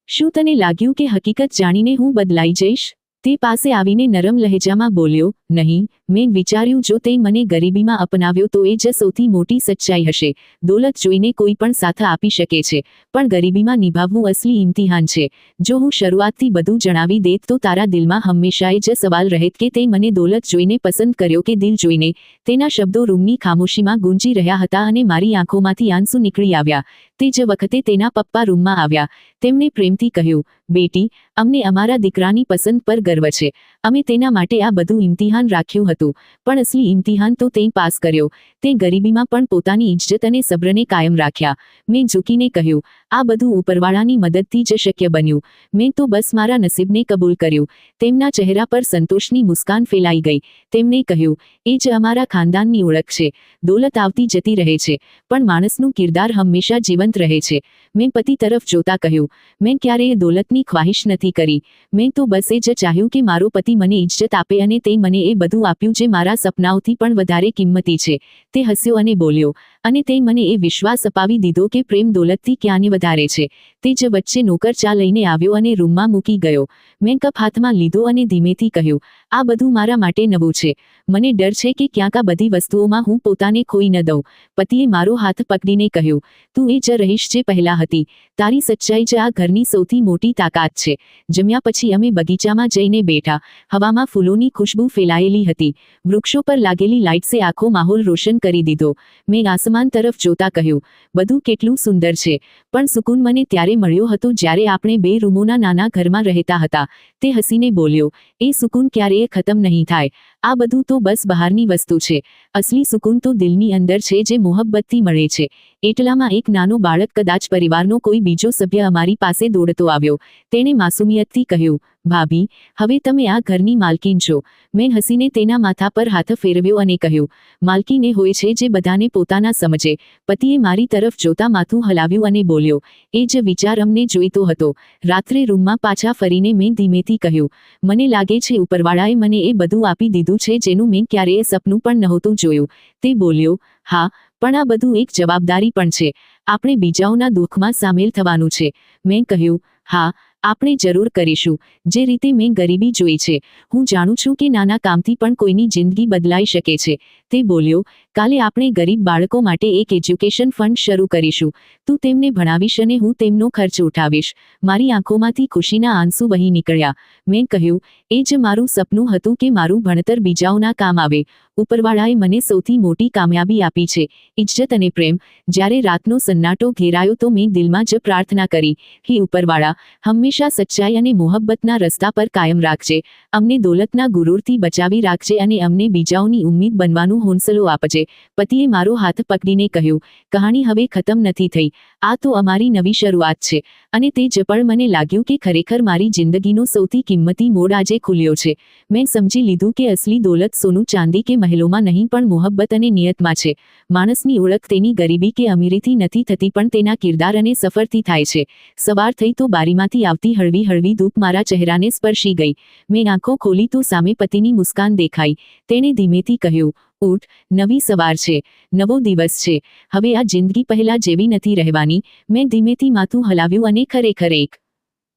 શું તને લાગ્યું કે હકીકત જાણીને હું બદલાઈ જઈશ? તે પાસે આવીને નરમ લહેજામાં બોલ્યો, નહીં. મેં વિચાર્યું જો તે મને ગરીબીમાં અપનાવ્યો તો એ જ સૌથી મોટી સચ્ચાઈ હશે. દોલત જોઈને કોઈ પણ સાથ આપી શકે છે, પણ ગરીબીમાં નિભાવવું અસલી ઇમ્તિહાન છે. જો હું શરૂઆતથી બધું જણાવી દેત તો તારા દિલમાં હંમેશા એ જ સવાલ રહેત કે તે મને દોલત જોઈને પસંદ કર્યો કે દિલ જોઈને. તેના શબ્દો રૂમની ખામોશીમાં ગુંજી રહ્યા હતા અને મારી આંખોમાંથી આંસુ નીકળી આવ્યા. તે જ વખતે તેના પપ્પા રૂમમાં આવ્યા. તેમણે પ્રેમથી કહ્યું, બેટી, અમને અમારા દીકરાની પસંદ પર ગર્વ છે. અમે તેના માટે આ બધું ઇમ્તિહાન રાખ્યું હતું, પણ અસલી ઇમ્તિહાન તો તે પાસ કર્યો. તે ગરીબીમાં પણ પોતાની ઇજ્જત અને સબ્રને કાયમ રાખ્યા. મેં ઝૂકીને કહ્યું, આ બધું ઉપરવાળાની મદદથી જ શક્ય બન્યું. મેં તો બસ મારા નસીબને કબૂલ કર્યું. તેમના ચહેરા પર સંતોષની મુસ્કાન ફેલાઈ ગઈ. તેમણે કહ્યું, એ જ અમારા ખાનદાનની ઓળખ છે. દોલત આવતી જતી રહે છે, પણ માણસનું કિરદાર હંમેશા જીવંત રહે છે. મેં પતિ તરફ જોતા કહ્યું, મેં ક્યારેય દોલતની ખ્વાહિશ નથી કરી. મેં તો બસ એ જ ચાહ્યું કે મારો પતિ મને ઇજ્જત આપે અને તે મને એ બધું આપ્યું જે મારા સપનાઓથી પણ વધારે કિંમતી છે. તે હસ્યો અને બોલ્યો, અને તે મને એ વિશ્વાસ અપાવી દીધો કે પ્રેમ દોલતથી ક્યાંય વધારે છે. તે જ વચ્ચે નોકર ચા લઈને આવ્યો અને રૂમમાં મૂકી ગયો. મેં કપ હાથમાં લીધો અને ધીમેથી કહ્યું, આ બધું મારા માટે નવું છે. મને ડર છે કે ક્યાંક આ બધી વસ્તુઓમાં હું પોતાને ખોઈ ન દઉં. પતિએ મારો હાથ પકડીને કહ્યું, તું એ જ રહીશ જે પહેલા હતી. તારી સચ્ચાઈ જ આ ઘરની સૌથી મોટી તાકાત છે. જમ્યા પછી અમે બગીચામાં જઈને બેઠા. હવામાં ફૂલોની ખુશ્બુ ફેલાયેલી હતી. વૃક્ષો પર લાગેલી લાઇટ્સે આખો માહોલ રોશન કરી દીધો. મેં આસમાન તરફ જોતા કહ્યું, બધું કેટલું સુંદર છે. પણ સુકૂન મને ત્યારે મળ્યો હતો જ્યારે આપણે 2 રૂમોના નાના ઘરમાં રહેતા હતા. તે હસીને બોલ્યો, એ સુકૂન ક્યારેય ખતમ નહીં થાય. આ બધું તો બસ બહારની વસ્તુ છે. અસલી સુકૂન તો દિલની અંદર છે જે મોહબ્બતથી મળે છે. એટલામાં એક નાનો બાળક, કદાચ પરિવારનો કોઈ બીજો સભ્ય અમારી પાસે દોડતો આવ્યો. તેણે માસુમિયતથી કહ્યું, ભાભી, હવે તમે આ ઘરની માલકીન છો. મેં હસીને તેના માથા પર હાથ ફેરવ્યો અને કહ્યું, માલકીન એ હોય છે જે બધાને પોતાના સમજે. પતિએ મારી તરફ જોતા માથું હલાવ્યું અને બોલ્યો, એ જ વિચાર અમને જોઈતો હતો. રાત્રે રૂમમાં પાછા ફરીને મેં ધીમેથી કહ્યું, મને લાગે છે ઉપરવાળાએ મને એ બધું આપી દીધું છે જેનું મેં ક્યારેય સપનું પણ નહોતું જોયું. તે બોલ્યો, હા, પણ આ બધું એક જવાબદારી પણ છે. આપણે બીજાઓના દુઃખમાં સામેલ થવાનું છે. મેં કહ્યું, હા, આપણે જરૂર કરીશું. જે રીતે મેં ગરીબી જોઈ છે, હું જાણું છું કે નાના કામથી પણ કોઈની જિંદગી બદલાઈ શકે છે. તે બોલ્યો, કાલે આપણે ગરીબ બાળકો માટે એક એજ્યુકેશન ફંડ શરૂ કરીશું. તું તેમને ભણાવીશ અને હું તેમનો ખર્ચ ઉઠાવીશ. મારી આંખોમાંથી ખુશીના આંસુ વહી નીકળ્યા. મેં કહ્યું, એ જ મારું સપનું હતું કે મારું ભણતર બીજાઓના કામ આવે. ઉપરવાળાએ મને સૌથી મોટી કામયાબી આપી છે, ઇજ્જત અને પ્રેમ. જ્યારે રાતનો સન્નાટો ઘેરાયો તો મેં દિલમાં જ પ્રાર્થના કરી, હે ઉપરવાળા, હંમેશા સચ્ચાઈ અને મોહબ્બતના રસ્તા પર કાયમ રાખજે. અમને દોલતના ગુરૂરથી બચાવી રાખજે અને અમને બીજાઓની ઉમ્મીદ બનવાનો હોંસલો આપજે. પતિએ મારો હાથ પકડીને કહ્યું, કહાણી હવે ખતમ નથી થઈ. આ તો અમારી નવી શરૂઆત છે. અને તે જ પળ મને લાગ્યું કે ખરેખર મારી જિંદગીનો સૌથી કિંમતી મોડ આજે ખુલ્યો છે. મેં સમજી લીધું કે અસલી દોલત સોનું ચાંદી કે મહેલોમાં નહીં પણ મોહબ્બત અને નિયતમાં છે. માણસની ઓળખ તેની ગરીબી કે અમીરીથી નથી થતી પણ તેના કિરદાર અને સફરથી થાય છે. સવાર થઈ તો બારીમાંથી આવતી હળવી હળવી ધૂપ મારા ચહેરાને સ્પર્શી ગઈ. મેં આંખો ખોલી તો સામે પતિની મુસ્કાન દેખાઈ. તેણે ધીમેથી કહ્યું, ઉઠ, નવી સવાર છે, નવો દિવસ છે. હવે આ જિંદગી પહેલા જેવી નથી રહેવાની. મેં ધીમેથી માથું હલાવ્યું અને ખરેખર એક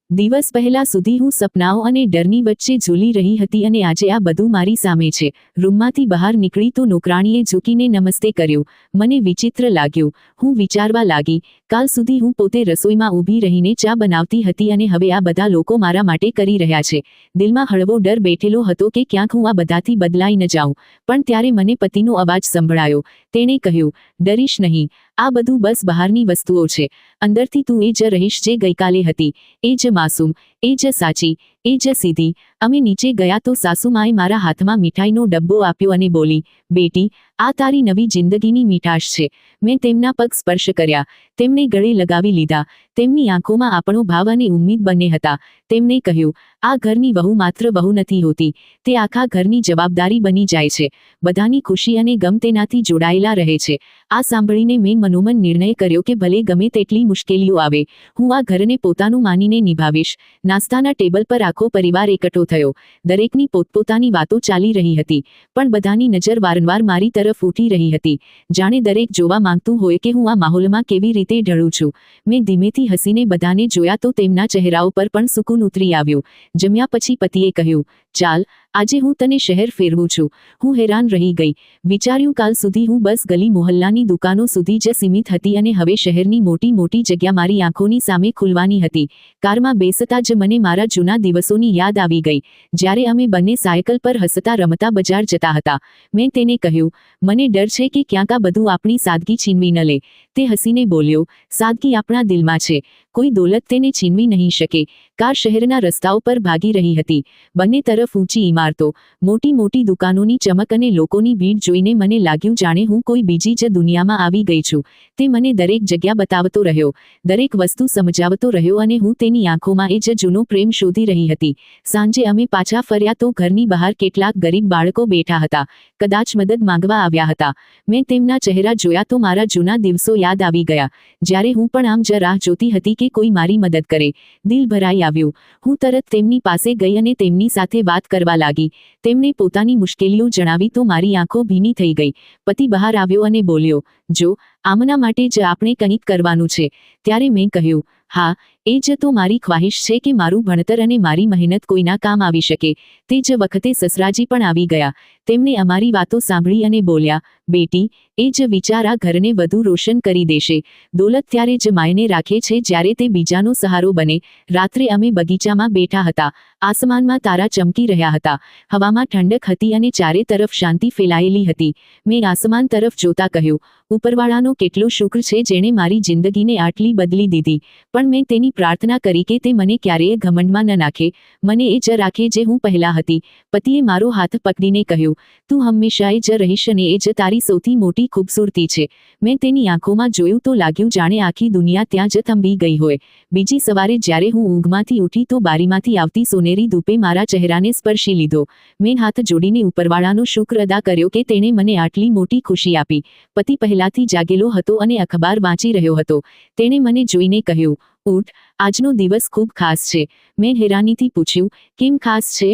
દિવસ પહેલા સુધી હું સપનાઓ અને ડરની વચ્ચે ઝૂલી રહી હતી અને આજે આ બધું મારી સામે છે. રૂમમાંથી બહાર નીકળી તો નોકરાણીએ ઝૂકીને નમસ્તે કર્યું. મને વિચિત્ર લાગ્યું. હું વિચારવા લાગી, કાલ સુધી હું પોતે રસોઈમાં ઊભી રહીને ચા બનાવતી હતી અને હવે આ બધા લોકો મારા માટે કરી રહ્યા છે. દિલમાં હળવો ડર બેઠેલો હતો કે ક્યાંક હું આ બધાથી બદલાઈ ન જાઉં. પણ ત્યારે મને પતિનો અવાજ સંભળાયો. તેણે કહ્યું, ડરીશ નહીં. આ બધું બસ બહારની વસ્તુઓ છે. અંદરથી તું એ જ રહીશ જે ગઈકાલે હતી. એ જ માસૂમ, એ જ સાચી, એ જ સીધી. અમે નીચે ગયા તો સાસુમાએ મારા હાથમાં મીઠાઈનો ડબ્બો આપ્યો અને બોલી, બેટી, આ તારી નવી જિંદગીની મીઠાશ છે. મેં તેમના પગ સ્પર્શ કર્યા, તેમને ગળે લગાવી લીધા. તેમની આંખોમાં આપણો ભાવ અને ઉમ્મીદ બંને હતા. તેમણે કહ્યું, આ ઘરની વહુ માત્ર વહુ નથી હોતી, તે આખા ઘરની જવાબદારી બની જાય છે. બધાની ખુશી અને ગમ તેનાથી જોડાયેલા રહે છે. આ સાંભળીને મેં મનોમન નિર્ણય કર્યો કે ભલે ગમે તેટલી મુશ્કેલીઓ આવે, હું આ ઘરને પોતાનું માનીને નિભાવીશ. નાસ્તાના ટેબલ પર આખો પરિવાર એકઠો થયો. દરેકની પોતપોતાની વાતો ચાલી રહી હતી, પણ બધાની નજર વારંવાર મારી તરફ ઉઠી રહી હતી, જાણે દરેક જોવા માંગતું હોય કે હું આ માહોલમાં કેવી રીતે ઢળું છું. મેં ધીમેથી હસીને બધાને જોયા તો તેમના ચહેરાઓ પર પણ સુકૂન ઉતરી આવ્યું. જમ્યા પછી પતિએ કહ્યું, ચાલ, આજે હું તને શહેર ફેરવું છું. હું હેરાન રહી ગઈ. વિચાર્યું, કાલ સુધી હું બસ ગલી મોહલ્લાની દુકાનો સુધી જ સીમિત હતી અને હવે શહેરની મોટી મોટી જગ્યા મારી આંખોની સામે ખુલવાની હતી. કારમાં બેસતા જ મને મારા જૂના દિવસોની યાદ આવી ગઈ, જ્યારે અમે બંને સાયકલ પર હસતા રમતા બજાર જતા હતા. મેં તેને કહ્યું, મને ડર છે કે ક્યાંક આ બધું આપણી સાદગી છીનવી ન લે. તે હસીને બોલ્યો, સાદગી આપણા દિલમાં છે, કોઈ દોલત તેને છીનવી નહીં શકે. કાર શહેરના રસ્તાઓ પર ભાગી રહી હતી. બંને તરફ ઊંચી ઇમારતો, મોટી મોટી દુકાનોની ચમક અને લોકોની ભીડ જોઈને મને લાગ્યું જાણે હું કોઈ બીજી જ દુનિયામાં આવી ગઈ છું. તે મને દરેક જગ્યા બતાવતો રહ્યો, દરેક વસ્તુ સમજાવતો રહ્યો અને હું તેની આંખોમાં એ જ જૂનો પ્રેમ શોધી રહી હતી. સાંજે અમે પાછા ફર્યા તો ઘરની બહાર કેટલાક ગરીબ બાળકો બેઠા હતા, કદાચ મદદ માંગવા આવ્યા હતા. મેં તેમના ચહેરા જોયા તો મારા જૂના દિવસો યાદ આવી ગયા, જ્યારે હું પણ આમ જ રાહ જોતી હતી કે કોઈ મારી મદદ કરે. દિલ ભરાઈ આવ્યું. હું તરત તેમની પાસે ગઈ અને તેમની સાથે વાત કરવા લાગી. તેમણે પોતાની મુશ્કેલીઓ જણાવી તો મારી આંખો ભીની થઈ ગઈ. પતિ બહાર આવ્યો અને બોલ્યો, જો, આમના માટે જ આપણે કંઈક કરવાનું છે. ત્યારે મેં કહ્યું, હા, એ જ તો મારી ખ્વાહિશ છે કે મારું ભણતર અને મારી મહેનત કોઈના કામ આવી શકે. તે જ વખતે સસરાજી પણ આવી ગયા. તેમણે અમારી વાતો સાંભળી અને બોલ્યા, બેટી, એ જ વિચાર આ ઘરને વધુ રોશન કરી દેશે. દોલત ત્યારે જ માયને રાખે છે જ્યારે તે બીજાનો સહારો બને. રાત્રે અમે બગીચામાં બેઠા હતા. આસમાનમાં તારા ચમકી રહ્યા હતા, હવામાં ઠંડક હતી અને ચારે તરફ શાંતિ ફેલાયેલી હતી. મેં આસમાન તરફ જોતા કહ્યું, ઉપરવાળાનો કેટલો શુક્ર છે જેણે મારી જિંદગીને આટલી બદલી દીધી. પણ મેં તેની પ્રાર્થના કરી કે તે મને ક્યારેય ઘમંડમાં ન નાખે, મને એ જ રાખે જે હું પહેલા હતી. પતિએ મારો હાથ પકડીને કહ્યું, તું હંમેશા એ જ રહીશ અને એ જ તારી સૌથી મોટી ખૂબસૂરતી છે. મેં તેની આંખોમાં જોયું તો લાગ્યું જાણે આખી દુનિયા ત્યાં જ થંભી ગઈ હોય. બીજી સવારે જ્યારે હું ઊંઘમાંથી ઉઠી તો બારીમાંથી આવતી સોનેરી ધૂપે મારા ચહેરાને સ્પર્શી લીધો. મેં હાથ જોડીને ઉપરવાળાનો શુક્ર અદા કર્યો કે તેણે મને આટલી મોટી ખુશી આપી. પતિ પહેલાથી જાગેલો હતો અને અખબાર વાંચી રહ્યો હતો. તેણે મને જોઈને કહ્યું, ઉઠ, આજનો દિવસ ખૂબ ખાસ છે. મેં હેરાનીથી પૂછ્યું, કેમ ખાસ છે?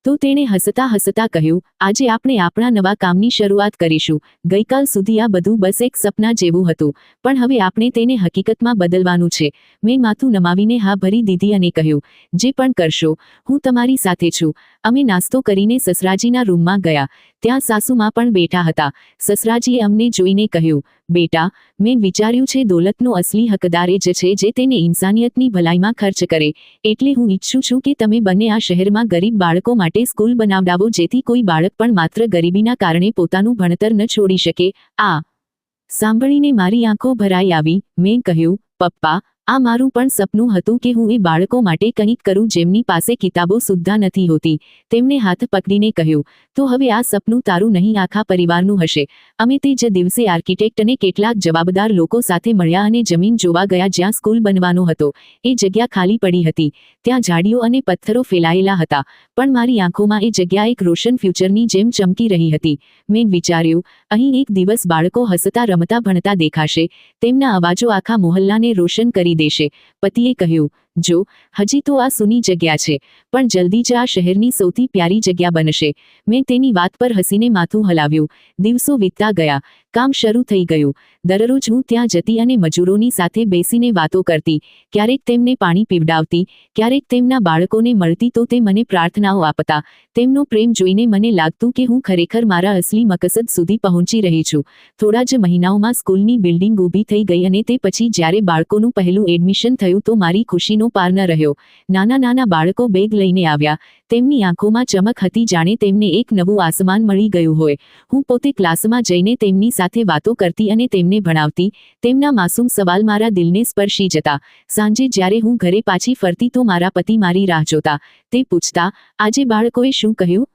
તો તેણે હસતા હસતા કહ્યું, આજે આપણે આપણા નવા કામની શરૂઆત કરીશું. ગઈકાલ સુધી આ બધું બસ એક સપના જેવું હતું, પણ હવે આપણે તેને હકીકતમાં બદલવાનું છે. મેં માથું નમાવીને હા ભરી દીધી અને કહ્યું, જે પણ કરશો, હું તમારી સાથે છું. અમે નાસ્તો કરીને સસરાજીના રૂમમાં ગયા. ત્યાં સાસુમાં પણ બેઠા હતા. સસરાજીએ અમને જોઈને કહ્યું, બેટા, મેં વિચાર્યું છે દોલતનો અસલી હકદાર એ જ છે જે તેને ઇન્સાનિયતની ભલાઈમાં ખર્ચ કરે. એટલે હું ઈચ્છું છું કે તમે બંને આ શહેરમાં ગરીબ બાળકો માટે સ્કૂલ બનાવડાવો જેથી કોઈ બાળક પણ માત્ર ગરીબીના કારણે પોતાનું ભણતર ન છોડી શકે. આ સાંભળીને મારી આંખો ભરાઈ આવી. મેં કહ્યું, પપ્પા, આ મારું પણ સપનું હતું કે હું એ બાળકો માટે કંઈક કરું જેમની પાસે કિતાબો સુદ્ધા નથી હોતી. તેમણે હાથ પકડીને કહ્યું, તો હવે આ સપનું તારું નહીં આખા પરિવારનું હશે. અમે તે જ દિવસે આર્કિટેક્ટ અને કેટલાક જવાબદાર લોકો સાથે મળ્યા અને જમીન જોવા ગયા જ્યાં સ્કૂલ બનવાનો હતો. એ જગ્યા ખાલી પડી હતી. ત્યાં ઝાડીઓ અને પથ્થરો ફેલાયેલા હતા, પણ મારી આંખોમાં એ જગ્યા એક રોશન ફ્યુચરની જેમ ચમકી રહી હતી. મેં વિચાર્યું, અહીં એક દિવસ બાળકો હસતા રમતા ભણતા દેખાશે. તેમના અવાજો આખા મોહલ્લાને રોશન કરી દેશે. પતિએ કહ્યું, જો, હજી તો આ સૂની જગ્યા છે, પણ જલ્દી જ આ શહેરની સૌથી પ્યારી જગ્યા બનશે. મેં તેની વાત પર હસીને માથું હલાવ્યું. દિવસો વીતતા ગયા. કામ શરૂ થઈ ગયું. દરરોજ હું ત્યાં જતી અને મજૂરોની સાથે બેસીને વાતો કરતી. ક્યારેક તેમને પાણી પીવડાવતી, ક્યારેક તેમના બાળકોને મળતી તો તે મને પ્રાર્થનાઓ આપતા. તેમનો પ્રેમ જોઈને મને લાગતું કે હું ખરેખર મારા અસલી મકસદ સુધી પહોંચી રહી છું. થોડા જ મહિનાઓમાં સ્કૂલની બિલ્ડિંગ ઊભી થઈ ગઈ અને તે પછી જ્યારે બાળકોનું પહેલું એડમિશન થયું તો મારી ખુશીનો આનંદનો પાર ન રહ્યો. નાના નાના બાળકો બેગ લઈને આવ્યા. તેમની આંખોમાં ચમક હતી, જાણે તેમને એક નવું આસમાન મળી ગયું હોય. હું પોતે ક્લાસમાં જઈને તેમની સાથે વાતો કરતી અને તેમને ભણાવતી. તેમના માસૂમ સવાલ મારા દિલને સ્પર્શી જતા. સાંજે જ્યારે હું ઘરે પાછી ફરતી તો મારા પતિ મારી રાહ જોતા. તે પૂછતા, આજે બાળકોએ શું કહ્યું?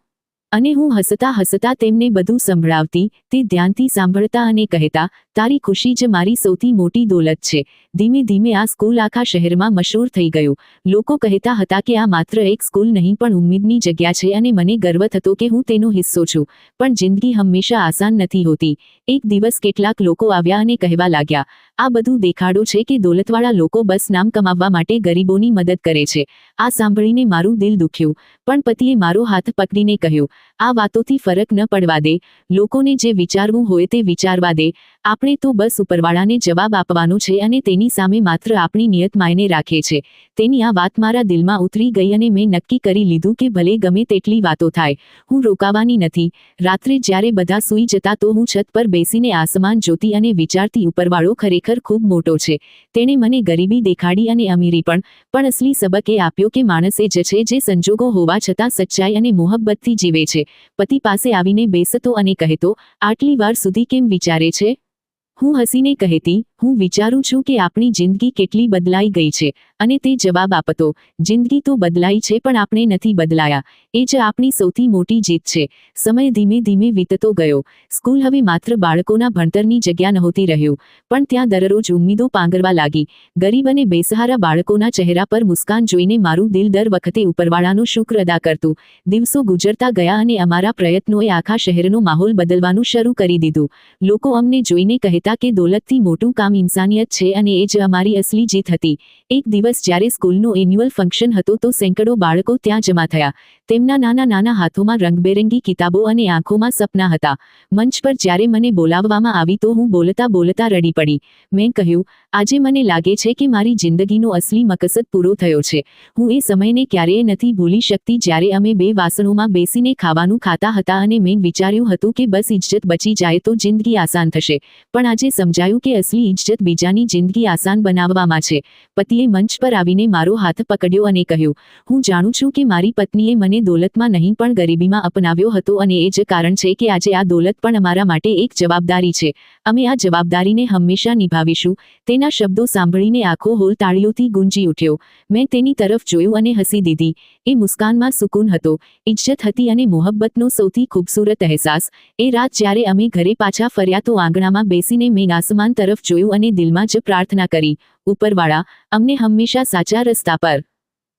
અને હું હસતા હસતા તેમને બધું સંભળાવતી. તે ધ્યાનથી સાંભળતા અને કહેતા, તારી ખુશી જ મારી સૌથી મોટી દોલત છે. ધીમે ધીમે આ સ્કૂલ આખા શહેરમાં મશહૂર થઈ ગયું. લોકો કહેતા હતા કે આ માત્ર એક સ્કૂલ નહીં પણ ઉમ્મીદની જગ્યા છે, અને મને ગર્વ થતો કે હું તેનો હિસ્સો છું. પણ જિંદગી હંમેશા આસાન નથી હોતી. એક દિવસ કેટલાક લોકો આવ્યા અને કહેવા લાગ્યા, આ બધું દેખાડો છે કે દોલતવાળા લોકો બસ નામ કમાવવા માટે ગરીબોની મદદ કરે છે. આ સાંભળીને મારું દિલ દુખ્યું. પણ પતિએ મારો હાથ પકડીને કહ્યું, આ વાતોથી ફરક ન પડવા દે. લોકોને જે વિચારવું હોય તે વિચારવા દે. આપણે તો બસ ઉપરવાળાને જવાબ આપવાનો છે અને તેની સામે માત્ર આપણી નિયત માયને રાખે છે. તેની આ વાત મારા દિલમાં ઉતરી ગઈ અને મેં નક્કી કરી લીધું કે ભલે ગમે તેટલી વાતો થાય, હું રોકાવાની નથી. રાત્રે જ્યારે બધા સૂઈ જતા તો હું છત પર બેસીને આસમાન જોતી અને વિચારતી, ઉપરવાળો ખરેખર ખૂબ મોટો છે. તેણે મને ગરીબી દેખાડી અને અમીરી પણ અસલી સબક એ આપ્યો કે માણસ એ જ છે જે સંજોગો હોવા છતાં સચ્ચાઈ અને મોહબ્બતથી જીવે છે. પતિ પાસે આવીને બેસતો અને કહેતો, આટલી વાર સુધી કેમ વિચારે છે? હું હસીને કહેતી, હું વિચારું છું કે આપણી જિંદગી કેટલી બદલાઈ ગઈ છે. અને તે જવાબ આપતો, જિંદગી તો બદલાઈ છે પણ આપણે નથી બદલાયા. એ જ આપણી સૌથી મોટી જીત છે. સમય ધીમે ધીમે વીતતો ગયો. સ્કૂલ હવે માત્ર બાળકોના ભણતરની જગ્યા નહોતી રહ્યું, પણ ત્યાં દરરોજ ઉમ્મીદો પાંગરવા લાગી. ગરીબ અને બેસહારા બાળકોના ચહેરા પર મુસ્કાન જોઈને મારું દિલ દર વખતે ઉપરવાળાનો શુક્ર અદા કરતું. દિવસો ગુજરતા ગયા અને અમારા પ્રયત્નોએ આખા શહેરનો માહોલ બદલવાનું શરૂ કરી દીધું. લોકો અમને જોઈને કહેતા કે દોલતથી મોટું કામ ઇન્સાનિયત છે, અને એ જ અમારી અસલી જીત હતી. એક દિવસ જ્યારે સ્કૂલનો એન્યુઅલ ફંક્શન હતો તો સેંકડો બાળકો ત્યાં જમા થયા. તેમના નાના નાના હાથોમાં રંગબેરંગી કિતાબો અને આંખોમાં સપના હતા. મંચ પર જ્યારે મને બોલાવવામાં આવી તો હું બોલતા બોલતા રડી પડી. મેં કહ્યું, આજે મને લાગે છે કે મારી જિંદગીનો અસલી મકસદ પૂરો થયો છે. હું એ સમયને ક્યારેય નથી ભૂલી શકતી જ્યારે અમે બે વાસણોમાં બેસીને ખાવાનું ખાતા હતા અને મેં વિચાર્યું હતું કે બસ ઇજ્જત બચી જાય તો જિંદગી આસાન થશે. પણ આજે સમજાયું કે અસલી ઇજ્જત બીજાની જિંદગી આસાન બનાવવામાં છે. પતિએ મંચ પર આવીને મારો હાથ પકડ્યો અને કહ્યું, હું જાણું છું કે મારી પત્નીએ મને દોલતમાં નહીં પણ ગરીબીમાં અપનાવ્યો હતો, અને એ જ કારણ છે કે આજે આ દોલત પણ અમારા માટે એક જવાબદારી છે. અમે આ જવાબદારીને હંમેશા નિભાવીશું. તેના શબ્દો સાંભળીને આખો હોલ તાળીઓથી ગુંજી ઉઠ્યો. મેં તેની તરફ જોયું અને હસી દીધી. એ મુસ્કાનમાં સુકૂન હતો, ઇજ્જત હતી અને મોહબ્બતનો સૌથી ખૂબસૂરત અહેસાસ. એ રાત જ્યારે અમે ઘરે પાછા ફર્યા તો આંગણામાં બેસીને મેં આસમાન તરફ જોયું અને દિલમાં જ પ્રાર્થના કરી, ઉપરવાળા, અમને હંમેશા સાચા રસ્તા પર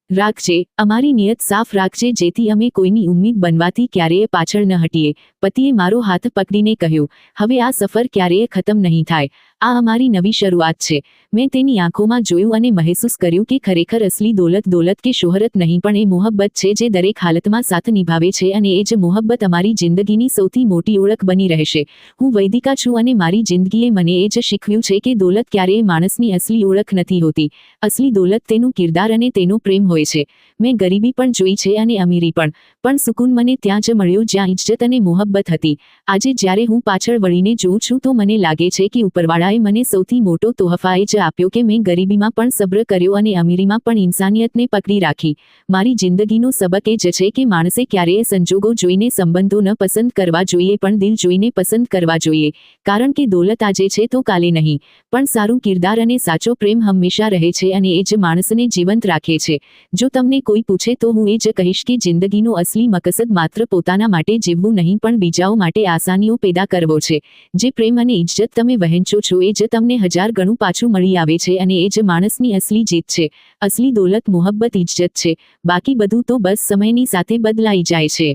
રાખજે. અમારી નિયત સાફ રાખજે જેથી અમે કોઈની ઉમ્મીદ બનવાથી ક્યારેય પાછળ ન હટીએ. પતિએ મારો હાથ પકડીને કહ્યું, હવે આ સફર ક્યારેય ખતમ નહીં થાય. આ અમારી નવી શરૂઆત છે. મેં તેની આંખોમાં જોયું અને મહેસૂસ કર્યું કે ખરેખર અસલી દોલત કે શોહરત નહીં પણ એ મોહબ્બત છે જે દરેક હાલતમાં સાથ નિભાવે છે, અને એ જ મોહબ્બત અમારી જિંદગીની સૌથી મોટી ઓળખ બની રહેશે. હું વૈદિકા છું અને મારી જિંદગીએ મને એ જ શીખવ્યું છે કે દોલત ક્યારેય માણસની અસલી ઓળખ નથી હોતી. અસલી દોલત તેનું કિરદાર અને તેનો પ્રેમ હોય છે. મેં ગરીબી પણ જોઈ છે અને અમીરી પણ સુકૂન મને ત્યાં જ મળ્યો જ્યાં ઇજ્જત અને મોહબ્બત હતી. આજે જ્યારે હું પાછળ વળીને જોઉં છું તો મને લાગે છે કે ઉપરવાળાએ મને સૌથી મોટો તોહફા એ જ આપ્યો કે મેં ગરીબીમાં પણ સબ્ર કર્યો અને અમીરીમાં પણ ઇન્સાનિયતને પકડી રાખી. મારી જિંદગીનો સબક એ જ છે કે માણસે ક્યારેય સંજોગો જોઈને સંબંધો ન પસંદ કરવા જોઈએ પણ દિલ જોઈને પસંદ કરવા જોઈએ. કારણ કે દોલત આજે છે તો કાલે નહીં, પણ સારું કિરદાર અને સાચો પ્રેમ હંમેશા રહે છે, અને એ જ માણસને જીવંત રાખે છે. જો તમને કોઈ પૂછે તો હું એ જ કહીશ કે જિંદગીનો અસલી મકસદ માત્ર પોતાના માટે જીવવું નહીં પણ બીજાઓ માટે આસાનીઓ પેદા કરવો છે. જે પ્રેમ અને ઇજ્જત તમે વહેંચો છો એ જ તમને 1000 ગણું પાછું મળી આવે છે, અને એ જ માણસની અસલી જીત છે. અસલી દોલત મોહબ્બત ઇજ્જત છે. બાકી બધું તો બસ સમયની સાથે બદલાઈ જાય છે.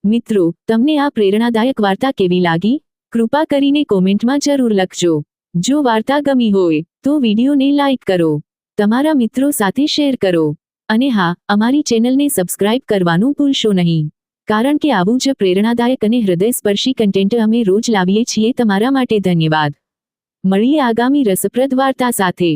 મિત્રો, તમને આ પ્રેરણાદાયક વાર્તા કેવી લાગી? કૃપા કરીને કોમેન્ટમાં જરૂર લખજો. જો વાર્તા ગમી હોય તો વિડીયોને લાઈક કરો, તમારા મિત્રો સાથે શેર કરો, અને હા, અમારી ચેનલને સબસ્ક્રાઇબ કરવાનું ભૂલશો નહીં. કારણ કે આવું જ પ્રેરણાદાયક અને હૃદયસ્પર્શી કન્ટેન્ટ અમે રોજ લાવીએ છીએ તમારા માટે. ધન્યવાદ. મળીએ આગામી રસપ્રદ વાર્તા સાથે.